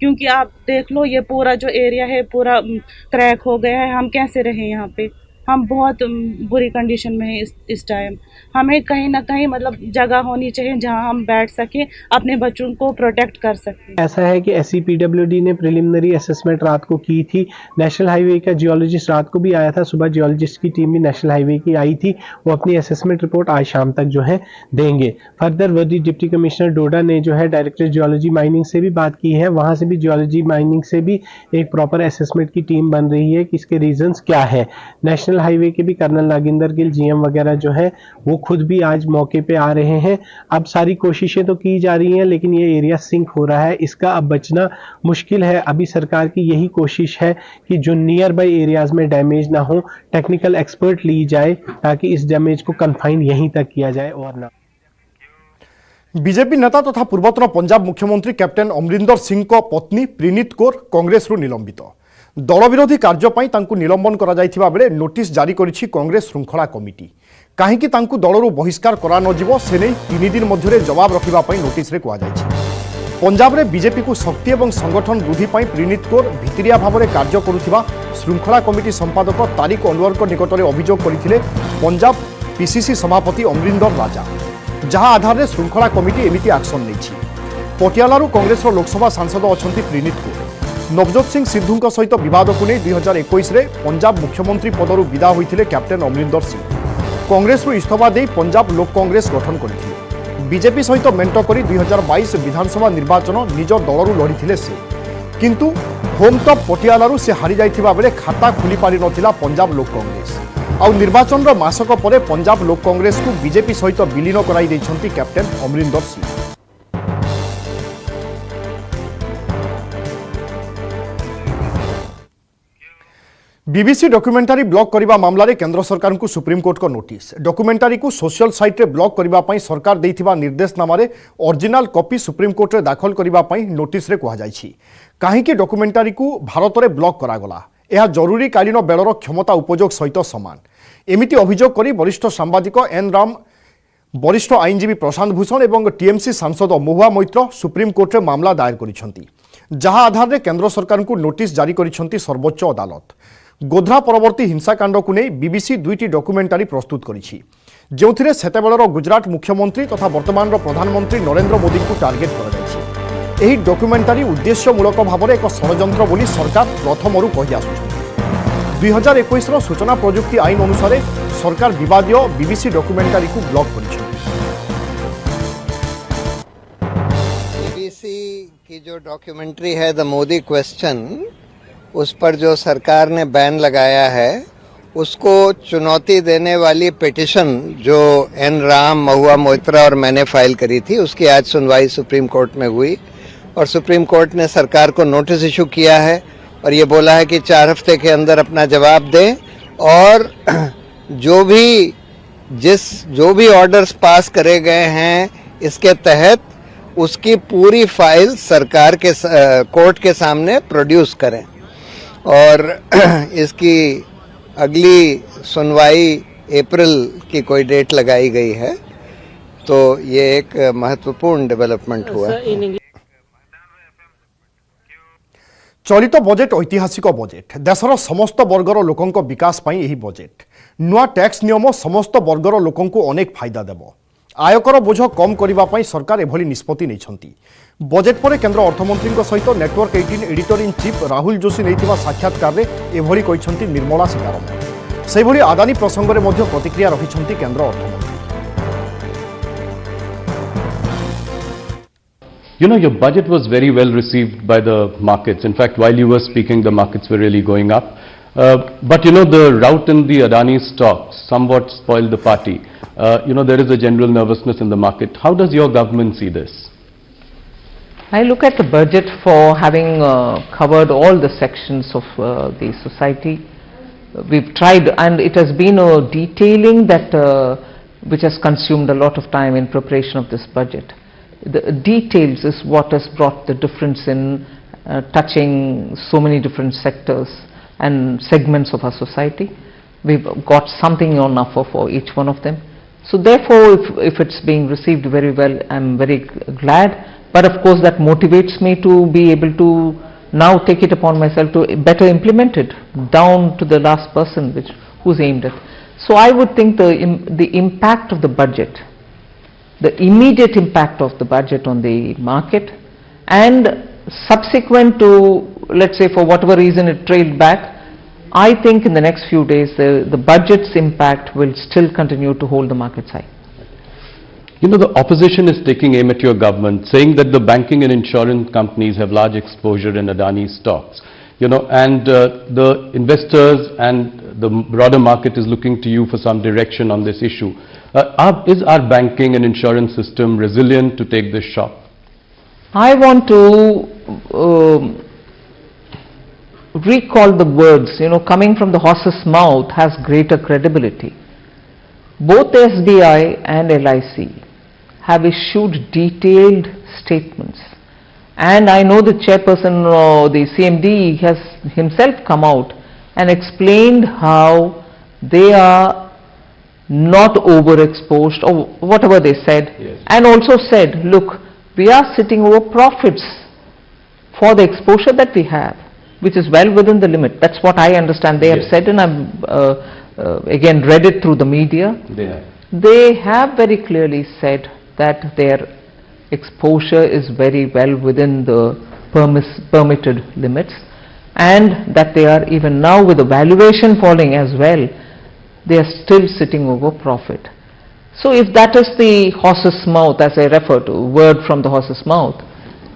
क्योंकि आप देख लो ये पूरा जो एरिया है पूरा क्रैक हो गया है। हम कैसे रहें यहाँ पे? हम बहुत बुरी कंडीशन में हैं इस टाइम। हमें कहीं ना कहीं मतलब जगह होनी चाहिए जहां हम बैठ सकें, अपने बच्चों को प्रोटेक्ट कर सकें। ऐसा है कि SCPWD ने प्रिलिमिनरी असेसमेंट रात को की थी। नेशनल हाईवे का जियोलॉजिस्ट रात को भी आया था। सुबह जियोलॉजिस्ट की टीम भी नेशनल हाईवे की आई थी। वो अपनी असेसमेंट रिपोर्ट आज शाम तक जो है देंगे। फर्दर वर्दी डिप्टी कमिश्नर डोडा ने जो है डायरेक्टर जियोलॉजी माइनिंग से भी बात की है। वहाँ से भी जियोलॉजी माइनिंग से भी एक प्रॉपर असेसमेंट की टीम बन रही है कि इसके रीजंस क्या है। नेशनल हाईवे के भी कर्नल नागिंदर गिल GM वगैरह जो है वो खुद भी आज मौके पे आ रहे हैं। अब सारी कोशिशें तो की जा रही हैं लेकिन ये एरिया सिंक हो रहा है, इसका अब बचना मुश्किल है। अभी सरकार की यही कोशिश है कि जो नियर बाई एरियाज में डैमेज ना हो, टेक्निकल एक्सपर्ट ली जाए ताकि इस डैमेज को कन्फाइन यहीं तक किया जाए और ना। बीजेपी नेता तथा पूर्वतन पंजाब मुख्यमंत्री कैप्टेन अमरिंदर सिंह को पत्नी प्रीनीत कौर कांग्रेस निलंबित। दल विरोधी कार्य तांकु निलंबन करा जायथिबा बेले नोटिस जारी करिछि कांग्रेस श्रृंखला कमिटी। काहेकि तांकु दलरू बहिष्कार करा न जिवो से नै 3 दिन मध्यरे जवाब रखिबा पई नोटिस रे कुआ जायछि। पंजाब रे बीजेपी को शक्ति एवं संगठन वृद्धि पई प्रीनीत कौर भितरिया भाव में कार्य करुथिबा श्रृंखला कमिटी संपादक तारिक अनवर निकट में अभियोग करथिले पंजाब PCC सभापति अमरिंदर राजा, जहां आधार रे श्रृंखला कमिटी एमिति एक्शन नेछि। पटियालारू कांग्रेस लोकसभा सांसद अछंती प्रीनीत कौर। नवजोत सिंह सिद्धू सहित विवाद को नहीं 2021 रे पंजाब मुख्यमंत्री पदरू विदा होइथिले कैप्टेन अमरिंदर सिंह। कांग्रेस इस्तीफा दे पंजाब लोक कांग्रेस गठन करथिले। बीजेपी सहित मेंट करी 2022 विधानसभा निर्वाचन निज दलरू लड़ीथिले से, किंतु होम टॉप पटियालारू से हारी जाइथिबा बेले खाता खुली पारि नथिला पंजाब लोक कांग्रेस। आउ निर्वाचन मासक परे पंजाब लोक कांग्रेस को बीजेपी सहित विलीन कराई दैछंती captain Amarinder Singh. BBC documentary block करने मामला रे केंद्र सरकार को सुप्रीमकोर्ट को नोटिस। डॉक्यूमेंटारी को सोशल साइट रे ब्लॉक करने सरकार देथिबा निर्देशनामा रे ओरिजिनल कॉपी सुप्रीमकोर्ट रे दाखल करने नोटिस रे कहा जायछि। काहेकि डॉक्यूमेंटारी को भारत में ब्लॉक करागला, यह जरूरी कालीन बेलर क्षमता उपयोग सहित समान एमिति अभियोग करी वरिष्ठ सांबादिक एन राम, वरिष्ठ आईनजीवी प्रशांत भूषण और टीएमसी सांसद महुआ मैत्र सुप्रीमकोर्ट रे मामला दायर करिसेंती, जहां आधार रे केंद्र सरकार को नोटिस जारी करिसेंती सर्वोच्च अदालत। गोध्रा परवर्ती हिंसाकांड को नहीं बीबीसी 2टी डॉक्यूमेंटारी प्रस्तुत करिछि, जोथिरे सेतेबेलर गुजरात मुख्यमंत्री तथा वर्तमान प्रधानमंत्री नरेंद्र मोदी को टार्गेट करा जायछि। एही डॉक्यूमेंटारी उद्देश्यमूलक भाव में एक षड्यंत्र बोली सरकार प्रथमरू कहि आसुछन्ति। 2021 सूचना प्रजुक्ति आईन अनुसार सरकार विवादीय बीबीसी डॉक्यूमेंटारी को ब्लॉक करिछन्ति। बीबीसी की जो डॉक्यूमेंट्री है द मोदी क्वेश्चन, उस पर जो सरकार ने बैन लगाया है उसको चुनौती देने वाली पिटिशन जो एन राम, महुआ मोइत्रा और मैंने फाइल करी थी, उसकी आज सुनवाई सुप्रीम कोर्ट में हुई और सुप्रीम कोर्ट ने सरकार को नोटिस इशू किया है और ये बोला है कि 4 हफ्ते के अंदर अपना जवाब दें और जो भी ऑर्डर्स पास करे गए हैं इसके तहत उसकी पूरी फाइल सरकार के कोर्ट के सामने प्रोड्यूस करें और इसकी अगली सुनवाई अप्रैल की कोई डेट लगाई गई है। तो ये एक महत्वपूर्ण डेवलपमेंट हुआ। चलित बजेट ऐतिहासिक बजेट देशर समस्त वर्गर लोकों विकास पाई यही बजेट नुआ टैक्स नियम समस्त वर्गर लोकों अनेक फायदा देव आयकर बोझ कम करने सरकार एभली निष्पत्ति नहीं। बजेट पर केंद्र अर्थमंत्री सहित network 18 editor in chief Rahul Joshi नहीं साक्षात्कार एभली कहते निर्मला सीतारमण से भली आदानी प्रसंग में प्रतिक्रिया रखिंट केंद्र अर्थमंत्री। You know, your budget was very well received by the markets. In fact, while you were speaking, the markets were really going up. But you know, the rout in the Adani stocks somewhat spoiled the party. You know, there is a general nervousness in the market. How does your government see this? I look at the budget for having covered all the sections of the society. We've tried, and it has been a detailing that which has consumed a lot of time in preparation of this budget. The details is what has brought the difference in touching so many different sectors and segments of our society. We've got something on offer for each one of them. So therefore, if it's being received very well, I'm very glad. But of course, that motivates me to be able to now take it upon myself to better implement it down to the last person who's aimed at. So I would think the impact of the budget, the immediate impact of the budget on the market, and subsequent to, let's say, for whatever reason it trailed back, I think in the next few days the budget's impact will still continue to hold the markets high. You know, the opposition is taking aim at your government, saying that the banking and insurance companies have large exposure in Adani stocks. You know, and the investors and the broader market is looking to you for some direction on this issue. Is our banking and insurance system resilient to take this shock? I want to recall the words, you know, coming from the horse's mouth has greater credibility. Both SBI and LIC have issued detailed statements, and I know the chairperson, the CMD, has himself come out and explained how they are not overexposed or whatever they said. Yes. And also said, look, we are sitting over profits for the exposure that we have, which is well within the limit. That's what I understand they have said, and I've again read it through the media. They have very clearly said that their exposure is very well within the permitted limits, and that they are, even now with the valuation falling as well, they are still sitting over profit. So if that is the horse's mouth, as I refer to, word from the horse's mouth,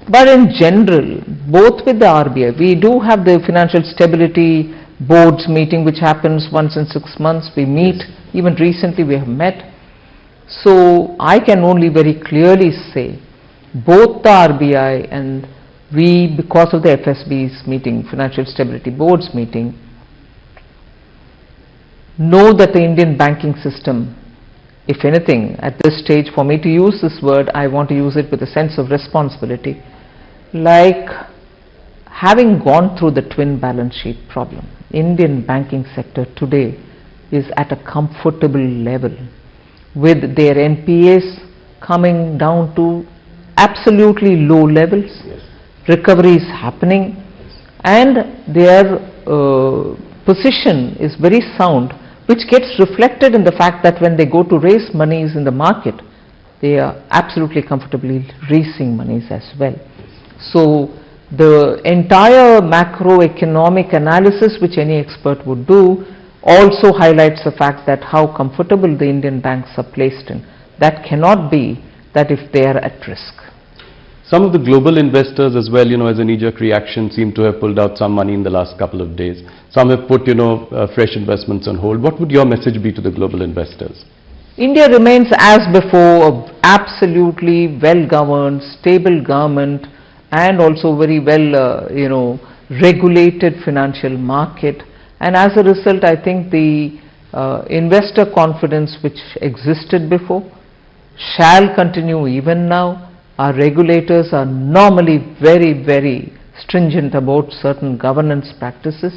but in general, both with the RBI, we do have the Financial Stability Board's meeting, which happens once in 6 months. We meet, even recently we have met. So I can only very clearly say, both the RBI and we, because of the FSB's meeting, Financial Stability Board's meeting, know that the Indian banking system, if anything, at this stage, for me to use this word, I want to use it with a sense of responsibility, like having gone through the twin balance sheet problem, Indian banking sector today is at a comfortable level, with their NPAs coming down to absolutely low levels, recovery is happening, and their position is very sound, which gets reflected in the fact that when they go to raise monies in the market, they are absolutely comfortably raising monies as well. So the entire macroeconomic analysis which any expert would do also highlights the fact that how comfortable the Indian banks are placed in. That cannot be that if they are at risk. Some of the global investors as well, you know, as a knee-jerk reaction, seem to have pulled out some money in the last couple of days. Some have put, you know, fresh investments on hold. What would your message be to the global investors? India remains as before an absolutely well-governed, stable government, and also very well, regulated financial market, and as a result I think the investor confidence which existed before shall continue even now. Our regulators are normally very stringent about certain governance practices,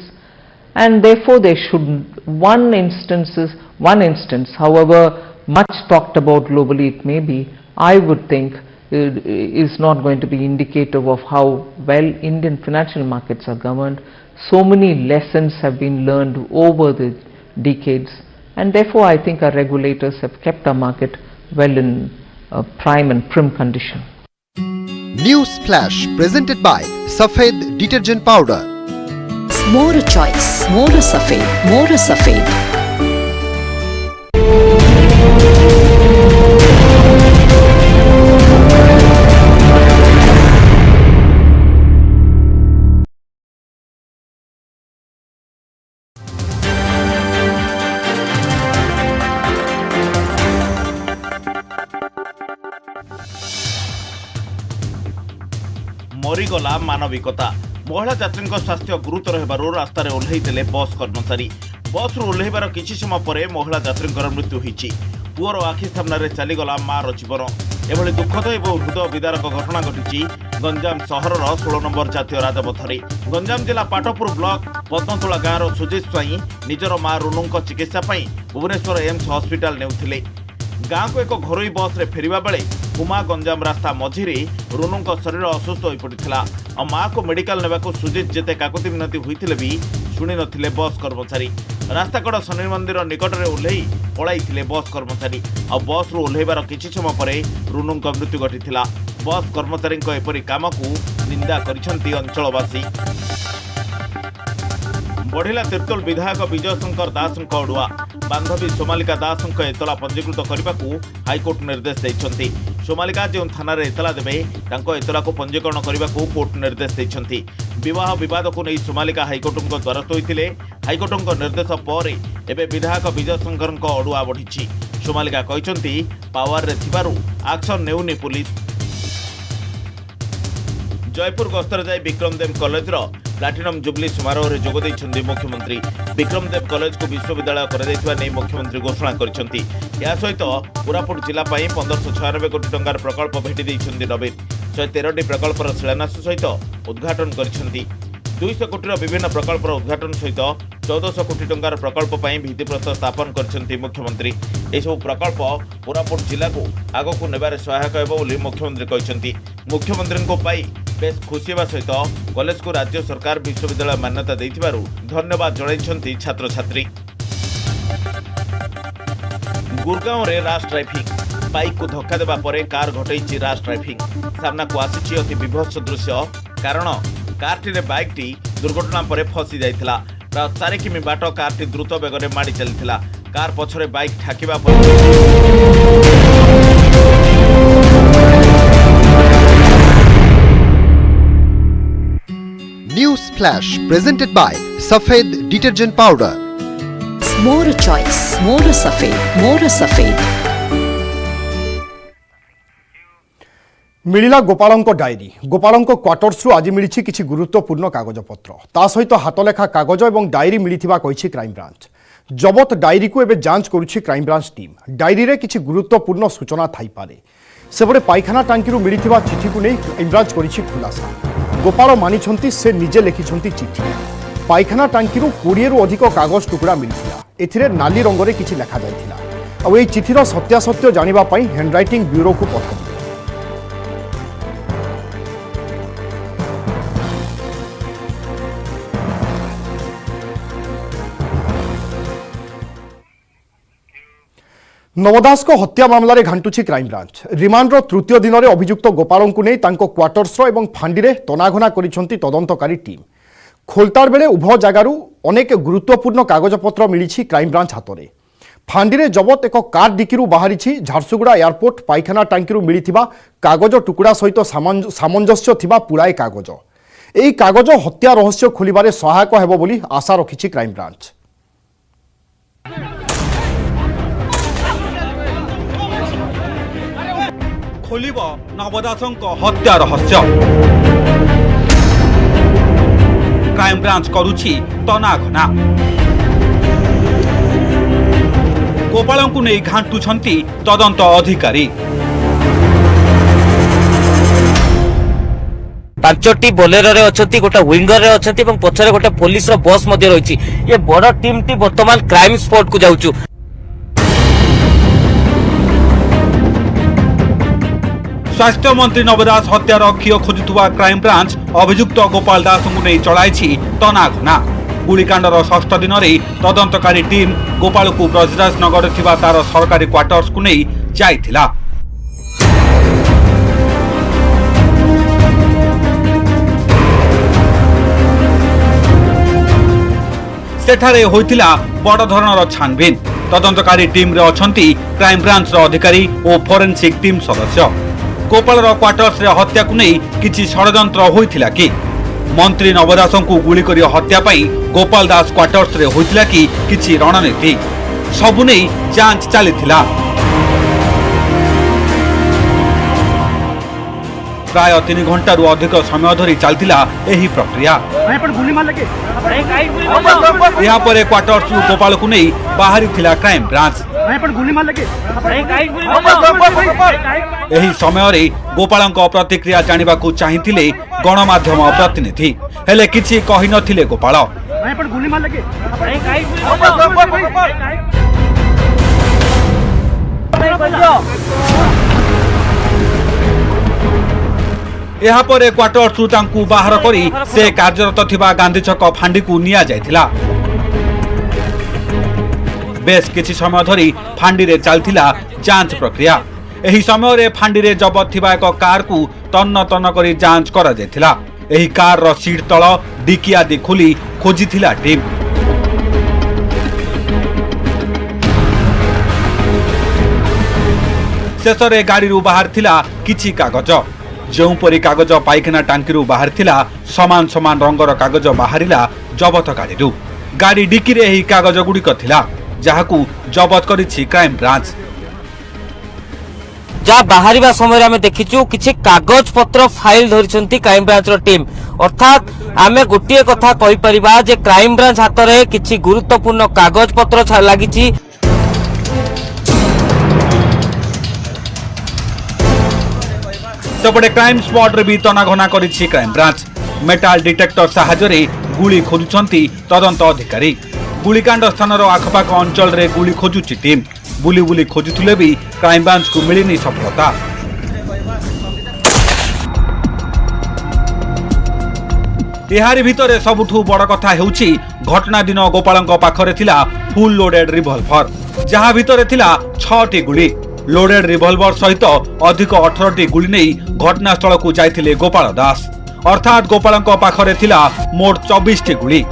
and therefore they should, one instance, however much talked about globally it may be, I would think is not going to be indicative of how well Indian financial markets are governed. So many lessons have been learned over the decades, and therefore I think our regulators have kept our market well in prime and prim condition. News Flash presented by Safed Detergent Powder. More choice, more Safed, more Safed. मरीगला मानविकता महिला यात्री स्वास्थ्य गुरुतर होबारु रास्तार ओह्लैले बस कर्मचारी बस ओह्लैबार किछि समय पर महिला यात्री मृत्यु होईछि। पुअर आखि सामने चलीगला मार जीवन। एभली दुखद एवं हृदय विदारक घटना घटी गंजाम सहर 16 नंबर जातीय राजपथरे। गंजाम जिला पाटपुर ब्लॉक पद्मतोला गाँव सुजित स्वाई निजर मां रुनु चिकित्सा भुवनेश्वर एम्स हस्पिटाल नेउथिले। गाँव को एक घरोई बस रे फेरिबा बेले हुमा गंजाम रास्ता मझिरे रुनु शरीर असुस्थ हो पड़ा और माँ को मेडिकल नेबाकू सुजित जेते काकुति मिनती होइतिले भी शुणी नथिले बस कर्मचारी। रास्ताकड़ शनि मंदिर निकट में ओह्लई पलाइथिले बस कर्मचारी और बस रु ओह्लैबार किछि समय पर रुनु मृत्यु घटिथिला। बस कर्मचारी एपरी काम को निंदा करिसेंती अंचलवासी। बढ़िला तिर्तोल विधायक विजय शंकर दास अड़ुआ बांधवी सोमालिका दास एतला पंजीकृत करने को हाइकोर्ट निर्देश देते। सोमालिका जो थाना एतला देवे एतला को पंजीकरण करने को कोर्ट निर्देश देते। विवाह विवाद को नहीं सोमालिका हाइकोर्ट द्वारस्थ होते। हाइकोर्ट निर्देश पर एवं विधायक विजय शंकर अड़ुआ बढ़ी। सोमालिका कहते पावर रे थिबारु एक्शन नेउनी पुलिस। जयपुर गस्तर जाई विक्रमदेव कॉलेज प्लाटिनम जुबली समारोह में जोग देइछन्ति मुख्यमंत्री। विक्रमदेव कॉलेज को विश्वविद्यालय कर मुख्यमंत्री घोषणा करिसेंति। या सहित कोरापुट जिला 1596 कोटी टंकार प्रकल्प भेटी देइछन्ति नवीन। 113टी प्रकल्पर शिलान्यास सहित उद्घाटन करिसेंति। 200 कोटी विभिन्न प्रकल्पर उद्घाटन सहित 1400 कोटी टंकार प्रकल्प भित्तिप्रस्तर स्थापन करिसेंति मुख्यमंत्री। एसबू प्रकल्प कोरापुट जिला को आगक नेबारे सहायक हेब बोली मुख्यमंत्री कहिसेंति। मुख्यमंत्री को पाई बेस खुशी होगा सहित कॉलेज को राज्य सरकार विश्वविद्यालय मान्यता देथिबारु धन्यवाद जणाइछन्ति छात्र छात्री। गुरगांव रे राश ड्राइविंग बाइक को धक्का देबा परे कार घटैछि राश ड्राइविंग। सामना को आसिछि अति विभत्स दृश्य। कारण कारटी रे बाइकटी दुर्घटना परे फसी जाइथिला। प्राय 4 किमी बाट कारटी द्रुत बेगरे माडी चलिथिला। कार पछरे बाइक ठाकिबा News Flash presented by Safed Detergent Powder. More choice, more Safed, more Safed. मिलिला गोपालंक डायरी। गोपालंक क्वार्टर्स रु आज मिली किछि गुरुत्वपूर्ण कागजपत्र ता सहित हाथलेखा कागज और डायरी मिलिथिबा कहिछि क्राइम ब्रांच। जबत डायरी को एबे जांच करुछि क्राइम ब्रांच टीम। डायरी रे किछि गुरुत्वपूर्ण सूचना थाई पारे। सेपटे पाइखाना टांकी रु मिलिथिबा चिठी को नहीं क्राइम ब्रांच करिछि खुलासा। गोपाल मानिछन्ति से निजे लिखिछन्ति चिठी। पाइखाना टांकी रु 20 रु अधिक कागज टुकड़ा मिलिथिला। एथिरे नाली रंगरे किछि लेखा जाइथिला। आ एई चिठीर सत्यासत्य जानिबा पई हैंडराइटिंग ब्यूरो को पठाइले। नवदास को हत्या मामलें घांटुची क्राइम ब्रांच। रिमांडर तृतीय दिन में अभियुक्त गोपाल को नहीं क्वार्टर्स और तनाघना तनाघना करिसेंति तदंतकारी टीम। खोलताड़ बेले उभय जगारू अनेक गुरुत्वपूर्ण कागजपत्र मिली क्राइम ब्रांच हाथ में। फांडी जबत एक कार डिक्की बाहरी झारसुगुड़ा एयरपोर्ट पाइखाना टांकी मिली कागज टुकड़ा सहित सामंजस्य थिबा पुराए कागज। यही कागज हत्या रहस्य खोलिबारे सहायक हेबो बोली आशा रखिछि क्राइम ब्रांच। खोलिब नवदासंक हत्या रहस्य। Crime branch करुछि तनाघना। गोपालंकु नै घांटुछंती तदंत अधिकारी। पांचटी बोलेरो रे अछंती, गोटे विंगर रे अछंती एवं पछरे गोटे पुलिस रो बस मध्ये रहिछि। ये बड़ टीम टी वर्तमान क्राइम स्पॉट को जाउछु। स्वास्थ्य मंत्री नब दास हत्यार अक्षय खोजुवा क्राइम ब्रांच अभियुक्त गोपाल दास को नहीं चलाई तनाघना। गुलिकांडर षष्ठ दिन में तदंतकारी टीम गोपाल को ब्रजराज नगर थिबा तार सरकारी क्वार्टर्स को नहीं जाइथिला। सेठारे होइतिला बड़ धरणर छानबीन। तदंतकारी टीम रे अछंती क्राइम ब्रांच रो अधिकारी और फोरेंसिक टीम सदस्य। गोपाल क्वार्टर्स रे हत्या को नहीं किछि षडयंत्र होइथिला कि? मंत्री नब दास को गुली करी हत्या पाई गोपाल दास क्वार्टर्स रे होइथिला कि किछि रणनीति? सबु नहीं जांच चलीथिला। प्राय 3 घंटारू अधिक समय धरी चलतिला एही प्रक्रिया। यहाँ पर क्वार्टर्स गोपाल को नहीं बाहरी थिला क्राइम ब्रांच। एही समय रे गोपाल प्रतिक्रिया जानिबा को चाहिथिले गणमाध्यम प्रतिनिधि, हेले किछि कहि नथिले गोपाल। यहाँ पर क्वार्टर्स तांकु बाहर करी से कार्यरत थिबा गांधी छक फांडी को निया जायथिला। बेस किछि समय धरी फांडी रे चलथिला जांच प्रक्रिया। एही समय रे फांडी रे जबत थिबा एक कार को तन्न तन्न करी जांच करा जायथिला। एही कार रो सीट तळ डिकी आदि खोली खोजिथिला टीम। शेषरे गाड़ी रू बाहर थिला किछि कागज। जो परी कागज पाइखाना टांकी बाहर थिला समान समान रंगर कागज बाहरिला जबत गाड़ी। गाड़ी डिकी रे ही कागज गुड़िक थिला जहाकू जबत करिछि क्राइम ब्रांच। जा बाहरिबा समय आमे देखिछु किछि कागज पत्र फाइल धरिछंती क्राइम ब्रांच रो टीम। अर्थात आमे गोटिए कथा कहि परिबा जे क्राइम ब्रांच हाथ रे किछि गुरुत्वपूर्ण कागज पत्र लागिछि। सेपटे क्राइम स्पॉट रे भी तनाघना करिछि क्राइम ब्रांच। मेटाल डिटेक्टर साहाय्य गुली खोजुछंती तदंत अधिकारी। गुलिकांड स्थानर आखपाख अंचल रे गुली खोजुछि टीम। बुली बुली खोजुथिले भी क्राइम ब्रांच को मिलिनी सफलता। एहारी भितरे सबुठु बड़ कथा हेउछि घटना दिन गोपालंक पाखरे थिला फुल लोडेड रिवॉल्वर, जहा भितरे थिला 6टी गुली। लोडेड रिवॉल्वर सहित अधिक 18टी गुली नहीं घटनास्थल को जाइथिले गोपाल दास। अर्थात गोपालंक पाखरे थिला मोट 24टी गुली।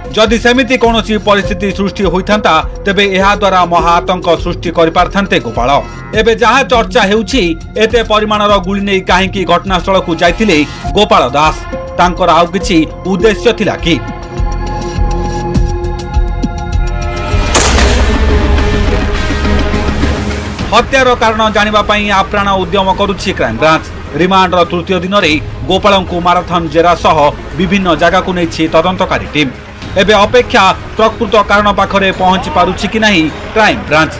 जदि सेमिति कोनोसी परिस्थिति सृष्टि होइथांता तेबे एहा द्वारा महाआतंक सृष्टि करि पारथांते गोपाल। एबे जहा चर्चा हेउछि एते परिमाणर गुली नहीं काहेकि घटनास्थल को जाइथिले गोपाल दास? तांकर आउ किछि उद्देश्य थिला कि? हत्यार कारण जानिबा पई आप्राण उद्यम करुछि क्राइम ब्रांच। रिमांड रो तृतीय दिन रे गोपालंक को माराथन जेरा सह विभिन्न जगह को नेछि तदंतकारी टीम। एबे अपेक्षा प्रकृत कारण पाखरे पहुंची पारुछि कि नहीं क्राइम ब्रांच।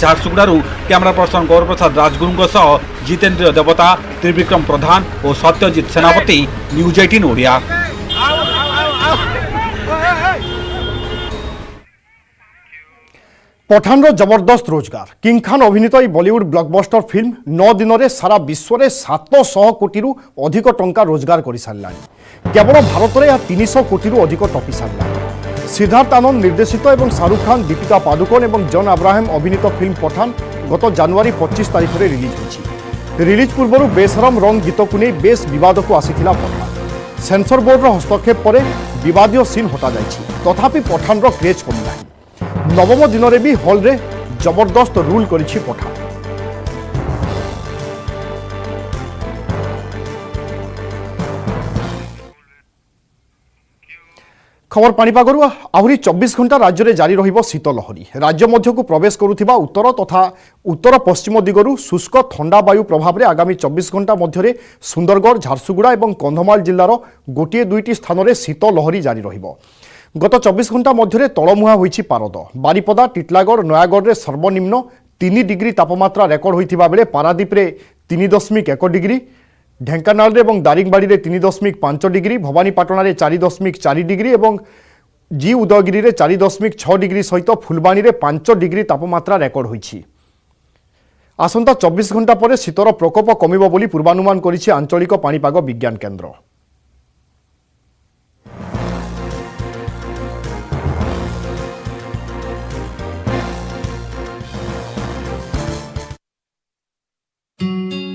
झारसुगुड़ारू कैमरा पर्सन गौर प्रसाद राजगुरुंग सह जितेंद्र देवता, त्रिविक्रम प्रधान और सत्यजित सेनापति, न्यूज 18 ओडिया। पठान जबरदस्त रोजगार। किंग खान अभिनीत बॉलीवुड ब्लॉकबस्टर फिल्म 9 दिन में सारा विश्व में 700 कोटी अधिक टंका रोजगार कर सारा। केवल भारत में 300 कोटी अधिक टपी सारा। सिद्धार्थ आनंद निर्देशित और शाहरुख खान, दीपिका पादुकोण और जॉन अब्राहम अभिनीत फिल्म पठान गत जनवरी 25 तारीख में रिलीज होती। रिलीज पूर्व बेसरम रंग गीत को नहीं बेस विवाद को आसीथिला पठान। सेंसर बोर्डर हस्तक्षेप पर विवादीय सीन हटा जाइछि। तथापि पठान क्रेज कमिना। नवम दिन में भी हॉल रे जबरदस्त रूल करिछि पठान। खबर पाणीपागरु आहरी 24 घंटा राज्य में जारी रहिबो शीतलहरी। राज्य मध्यकु प्रवेश करुथिबा उत्तर तथा उत्तर पश्चिम दिगरु शुष्क ठंडा वायु प्रभाव में आगामी 24 घंटा मध्य सुंदरगढ़, झारसुगुड़ा और कंधमाल जिलार गोटे दुईटी स्थान में शीतलहरी जारी रहिबो। गत 24 घंटा मध्य तलमुहा होईछि पारद। बारिपदा, टिटलागढ़, नयागढ़ में सर्वनिम्न 3 डिग्री तापमात्रा रेकर्ड होइथिबा बेले पारादीप रे 3.1 डिग्री, ढेंकानाल और दारिंगबाड़ी में 3.5 डिग्री, भवानीपाटना में 4.4 डिग्री और जी उदयगिरी में 4.6 डिग्री सहित फुलबाणी में 5 डिग्री तापमात्रा रेकर्ड होईछि। आसंता 24 घंटा पर शीतर प्रकोप कमिब बोली पूर्वानुमान करिछि आंचलिक पाणीपाग विज्ञान केन्द्र।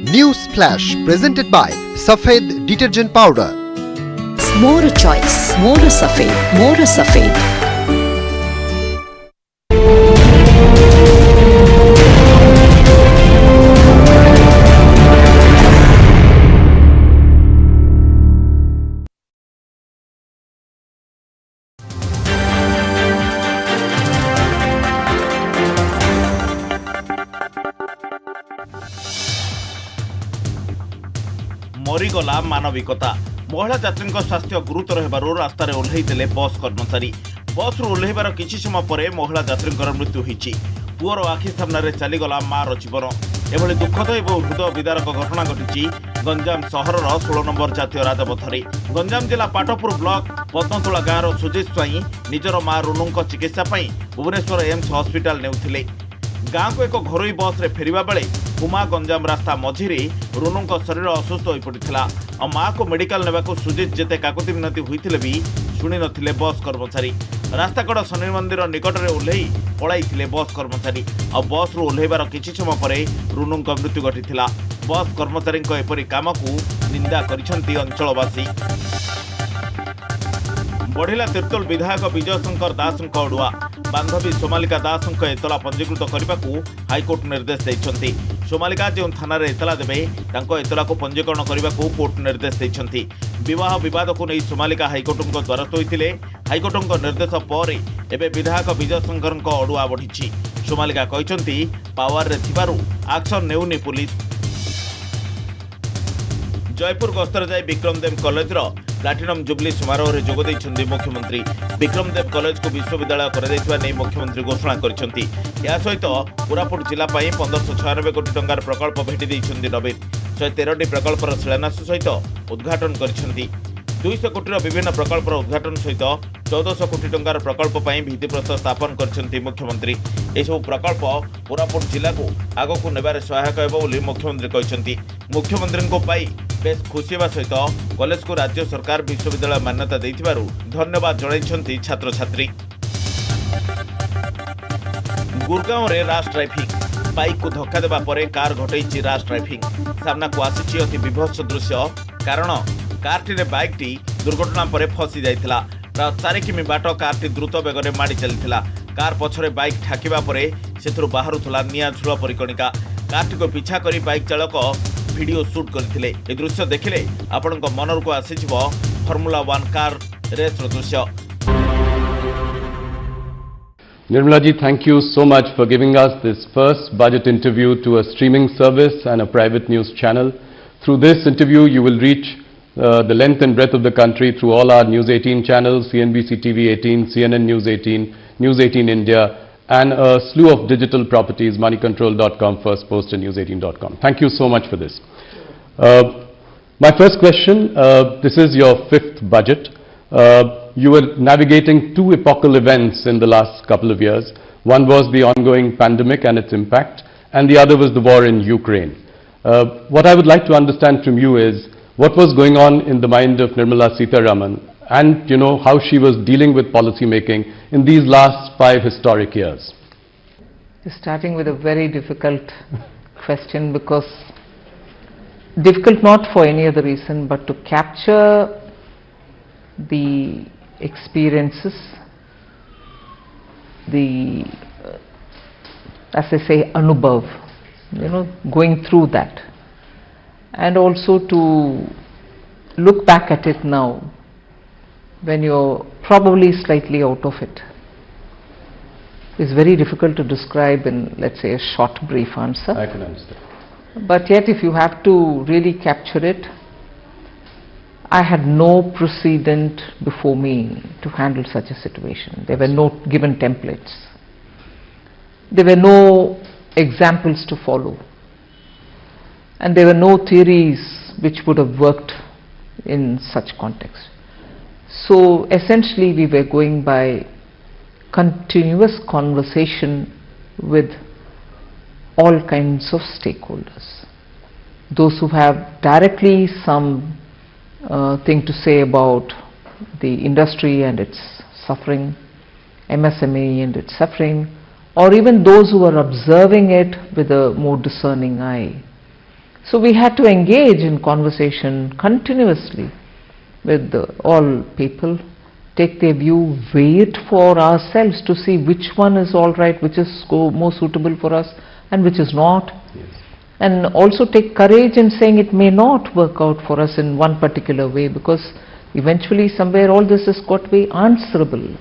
News Flash presented by Safed Detergent Powder. More choice, more Safed, more Safed. मरीगला मानविकता। महिला यात्री स्वास्थ्य गुरुतर हेबारु रास्तार ओह्लैले बस कर्मचारी। बस ओह्लैबार किछि समय पर महिला यात्री मृत्यु होईछि। पुअर आखि सामने चलीगला मार जीवन। एभली दुखद और हृदय विदारक घटना घटी गंजाम सहर 16 नंबर जातीय राजपथरे। गंजाम जिला पाटपुर ब्लॉक पद्मतोला गाँवर सुजित स्वाई निजर मां रुनु चिकित्सा भुवनेश्वर एम्स हस्पिटाल नेउथिले। गाँव को एक घरोई बस रे फेरिबा बेले कुमा गंजाम रास्ता मझिरे रुनु शरीर असुस्थ हो पड़ा और माँ को मेडिकल नेबाकू सुजित जेते काकुति मिनती होइथिले भी शुणी नथिले बस कर्मचारी। रास्ताकड़ शनि मंदिर निकट में ओह्लै पलाइथिले बस कर्मचारी और बस रु ओह्लैबार किछि समय पर रुनु मृत्यु घटिथिला। बस कर्मचारी एपरि काम को निंदा करिसेंती अंचलवासी। बढ़िला तिर्तोल विधायक विजय शंकर दास अड़ुआ। बांधवी सोमालिका दास एतला पंजीकृत करने को हाइकोर्ट निर्देश देइछंती। सोमालिका जो थाना एतला देवे एतला को पंजीकरण करने को कोर्ट निर्देश देइछंती। विवाह विवाद को नहीं सोमालिका हाइकोर्ट द्वारस्थ होइथिले। हाइकोर्ट निर्देश पर एबे विधायक विजय शंकर अड़ुआ बढ़ी। सोमालिका कहते पावर रे थिबारु एक्शन नेउनी पुलिस। जयपुर गस्तर जाए विक्रमदेव कॉलेज प्लाटिनम जुबली समारोह में जोग देइछन्ती मुख्यमंत्री। विक्रमदेव कॉलेज को विश्वविद्यालय कर मुख्यमंत्री घोषणा करछन्ती। या सहित कोरापुट जिला 1596 कोटी टंकार प्रकल्प भेटी देइछन्ती नवीन। 113 प्रकल्पर शिलान्यास सहित उद्घाटन करछन्ती। 200 कोटी विभिन्न प्रकल्पर उद्घाटन सहित 1400 कोटी टंकार प्रकल्प भित्तिप्रस्तर स्थापन करछन्ती मुख्यमंत्री। एसबू प्रकल्प कोरापुट जिला को आग को नेबारे सहायक हेबो बोली मुख्यमंत्री कहछन्ती। मुख्यमंत्री को पाई बेस खुशी हेबा सहित कॉलेज को राज्य सरकार विश्वविद्यालय मान्यता देइथिबारु धन्यवाद जणाइछन्ती छात्र छात्री। गुरगांव रे राश ट्रैफिक। बाइक को धक्का देबा परे कार घटैछि राश ट्रैफिक। सामना को आसिछि अति विभत्स दृश्य। कारण कारटी रे बाइकटी दुर्घटना पर फसी जाइथिला। प्राय 4 किमी बाट कारटी द्रुत बेगरे माड़ी चलिथिला। कार पछरे बाइक ठाकिबा परे सेथुरु बाहरुथला निया झुल परिकणिका। कारटी को पीछा करी बाइक चालक वीडियो शूट करथिले। ए दृश्य देखिले आपनक मनर को आसिजिवो फॉर्मूला 1 कार रेस दृश्य। Nirmala ji, thank you so much for giving us this first budget interview to a streaming service and a private news channel. Through this interview, you will reach the length and breadth of the country through all our News 18 channels, CNBC TV 18, CNN News 18, News 18 India, and a slew of digital properties, moneycontrol.com, First Post, and news18.com. Thank you so much for this. My first question, this is your 5th budget. You were navigating 2 epochal events in the last couple of years. One was the ongoing pandemic and its impact, and the other was the war in Ukraine. What I would like to understand from you is what was going on in the mind of Nirmala Sitharaman, and how she was dealing with policy making in these last 5 historic years. Starting with a very difficult question, because difficult not for any other reason but to capture the experiences, the as I say anubhav, going through that, and also to look back at it now when you're probably slightly out of it. It's very difficult to describe in, let's say, a short, brief answer. I can understand. But yet, if you have to really capture it, I had no precedent before me to handle such a situation. There were no given templates. There were no examples to follow. And there were no theories which would have worked in such context. So essentially we were going by continuous conversation with all kinds of stakeholders. Those who have directly some thing to say about the industry and its suffering, MSME and its suffering, or even those who are observing it with a more discerning eye. So we had to engage in conversation continuously with all people, take their view, weigh it for ourselves to see which one is all right, which is more suitable for us and which is not. Yes. And also take courage in saying it may not work out for us in one particular way, because eventually somewhere all this has got to be answerable.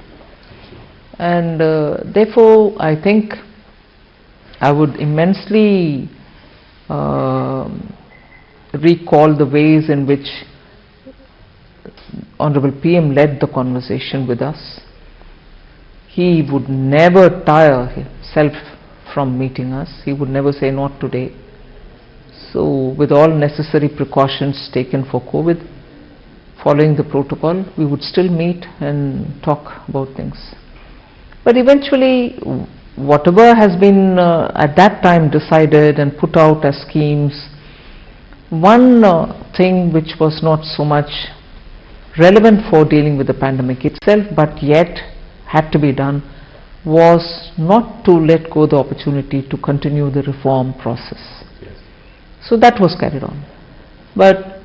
And therefore I think I would immensely recall the ways in which Honorable PM led the conversation with us. He would never tire himself from meeting us. He would never say not today. So with all necessary precautions taken for COVID, following the protocol, we would still meet and talk about things. But eventually, whatever has been at that time decided and put out as schemes, one thing which was not so much relevant for dealing with the pandemic itself, but yet had to be done, was not to let go the opportunity to continue the reform process. Yes. So that was carried on. But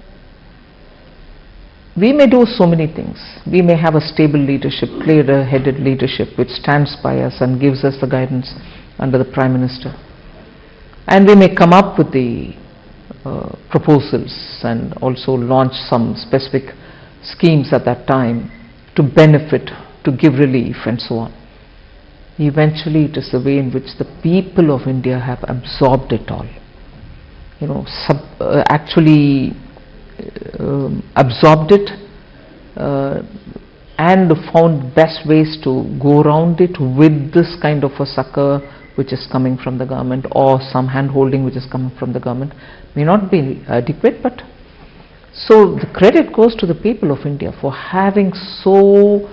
we may do so many things. We may have a stable leadership, clear-headed leadership which stands by us and gives us the guidance under the Prime Minister. And we may come up with the proposals and also launch some specific schemes at that time to benefit, to give relief and so on. Eventually it is the way in which the people of India have absorbed it all. You know, absorbed it and found best ways to go around it with this kind of a succor which is coming from the government, or some hand-holding which is coming from the government. May not be adequate, but so the credit goes to the people of India for having so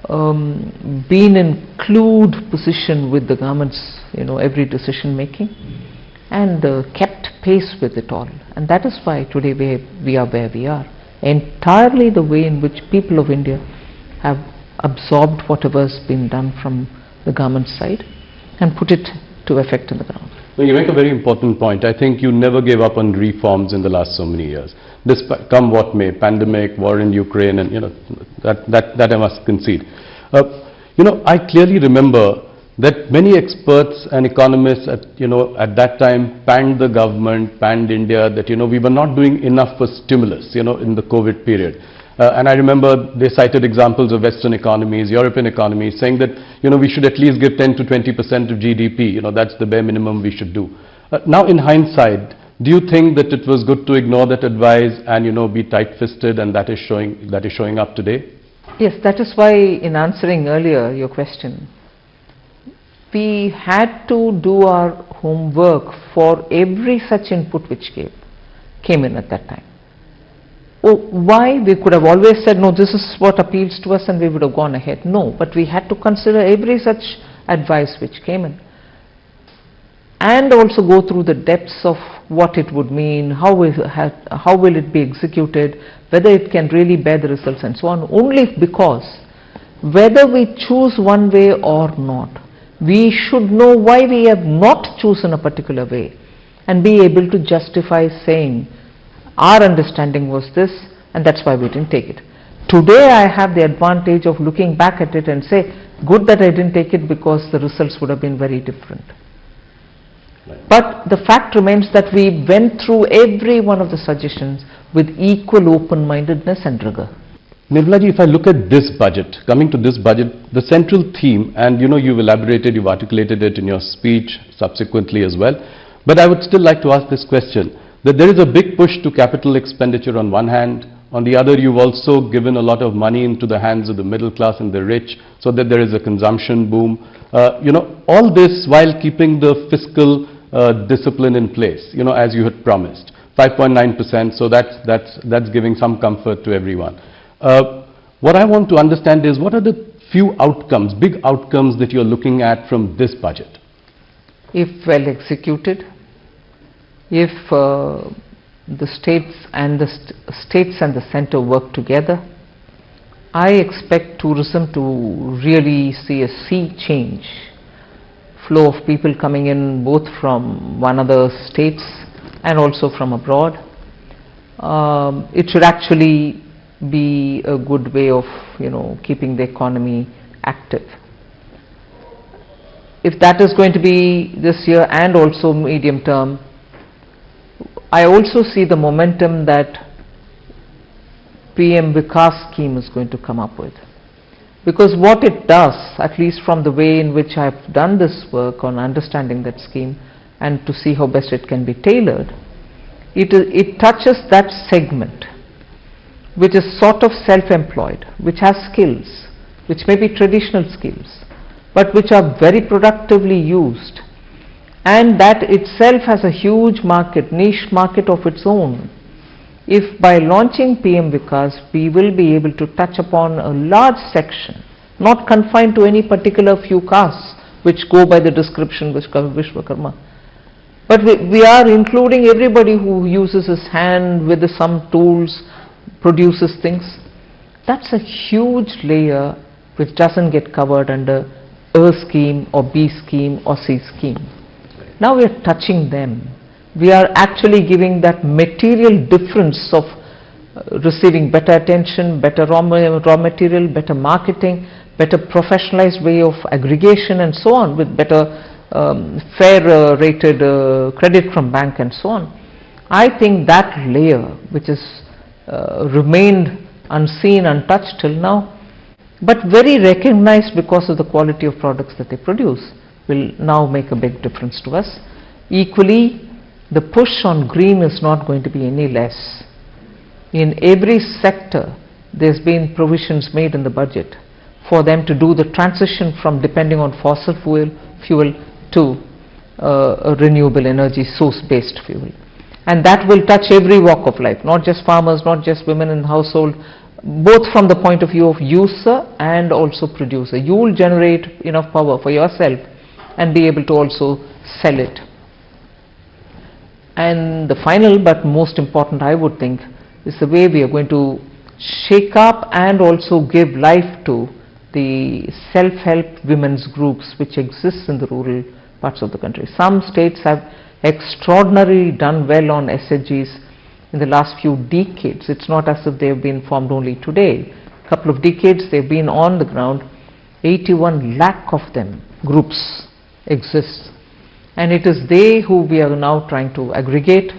been in clued position with the government's, every decision making, and kept pace with it all. And that is why today we are where we are. Entirely the way in which people of India have absorbed whatever has been done from the government side and put it to effect in the ground. Well, you make a very important point. I think you never gave up on reforms in the last so many years. Despite, come what may, pandemic, war in Ukraine, and that I must concede. I clearly remember that many experts and economists at that time panned the government, panned India, that we were not doing enough for stimulus in the COVID period. And I remember they cited examples of Western economies, European economies, saying that we should at least give 10 to 20% of GDP. That's the bare minimum we should do. Now in hindsight, do you think that it was good to ignore that advice and be tight-fisted, and that is showing up today? Yes, that is why in answering earlier your question, we had to do our homework for every such input which came in at that time. Why? We could have always said, no, this is what appeals to us, and we would have gone ahead. No, but we had to consider every such advice which came in, and also go through the depths of what it would mean, how will it be executed, whether it can really bear the results and so on, only because whether we choose one way or not, we should know why we have not chosen a particular way and be able to justify saying, our understanding was this, and that's why we didn't take it. Today I have the advantage of looking back at it and say, good that I didn't take it, because the results would have been very different. But the fact remains that we went through every one of the suggestions with equal open-mindedness and rigor. Nirmalaji, if I look at this budget, coming to this budget, the central theme, and you've elaborated, you've articulated it in your speech subsequently as well, but I would still like to ask this question, that there is a big push to capital expenditure on one hand, on the other you've also given a lot of money into the hands of the middle class and the rich so that there is a consumption boom. All this while keeping the fiscal discipline in place, as you had promised. 5.9%, so that's giving some comfort to everyone. What I want to understand is what are the few outcomes, big outcomes that you're looking at from this budget? If well executed, if the states and the center work together, I expect tourism to really see a sea change. Flow of people coming in both from one other states and also from abroad. It should actually be a good way of keeping the economy active. If that is going to be this year and also medium term, I also see the momentum that PM Vikas scheme is going to come up with. Because what it does, at least from the way in which I have done this work on understanding that scheme and to see how best it can be tailored, it touches that segment which is sort of self-employed, which has skills, which may be traditional skills, but which are very productively used, and that itself has a huge market, niche market of its own. If by launching PM Vikas we will be able to touch upon a large section, not confined to any particular few castes which go by the description Vishwakarma, but we are including everybody who uses his hand with some tools, produces things. That's a huge layer which doesn't get covered under A scheme or B scheme or C scheme. Now we are touching them. We are actually giving that material difference of receiving better attention, better raw material, better marketing, better professionalized way of aggregation and so on, with better fair rated credit from bank and so on. I think that layer which has remained unseen, untouched till now, but very recognized because of the quality of products that they produce, will now make a big difference to us. Equally, the push on green is not going to be any less. In every sector, there's been provisions made in the budget for them to do the transition from depending on fossil fuel to a renewable energy source-based fuel. And that will touch every walk of life, not just farmers, not just women in household, both from the point of view of user and also producer. You will generate enough power for yourself and be able to also sell it. And the final but most important, I would think, is the way we are going to shake up and also give life to the self-help women's groups which exist in the rural parts of the country. Some states have extraordinarily done well on SHGs in the last few decades. It's not as if they have been formed only today. A couple of decades they've been on the ground. 81 lakh of them, groups, exist. And it is they who we are now trying to aggregate,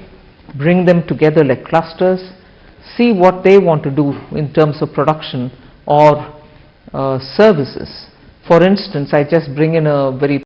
bring them together like clusters, see what they want to do in terms of production or services. For instance, I just bring in a very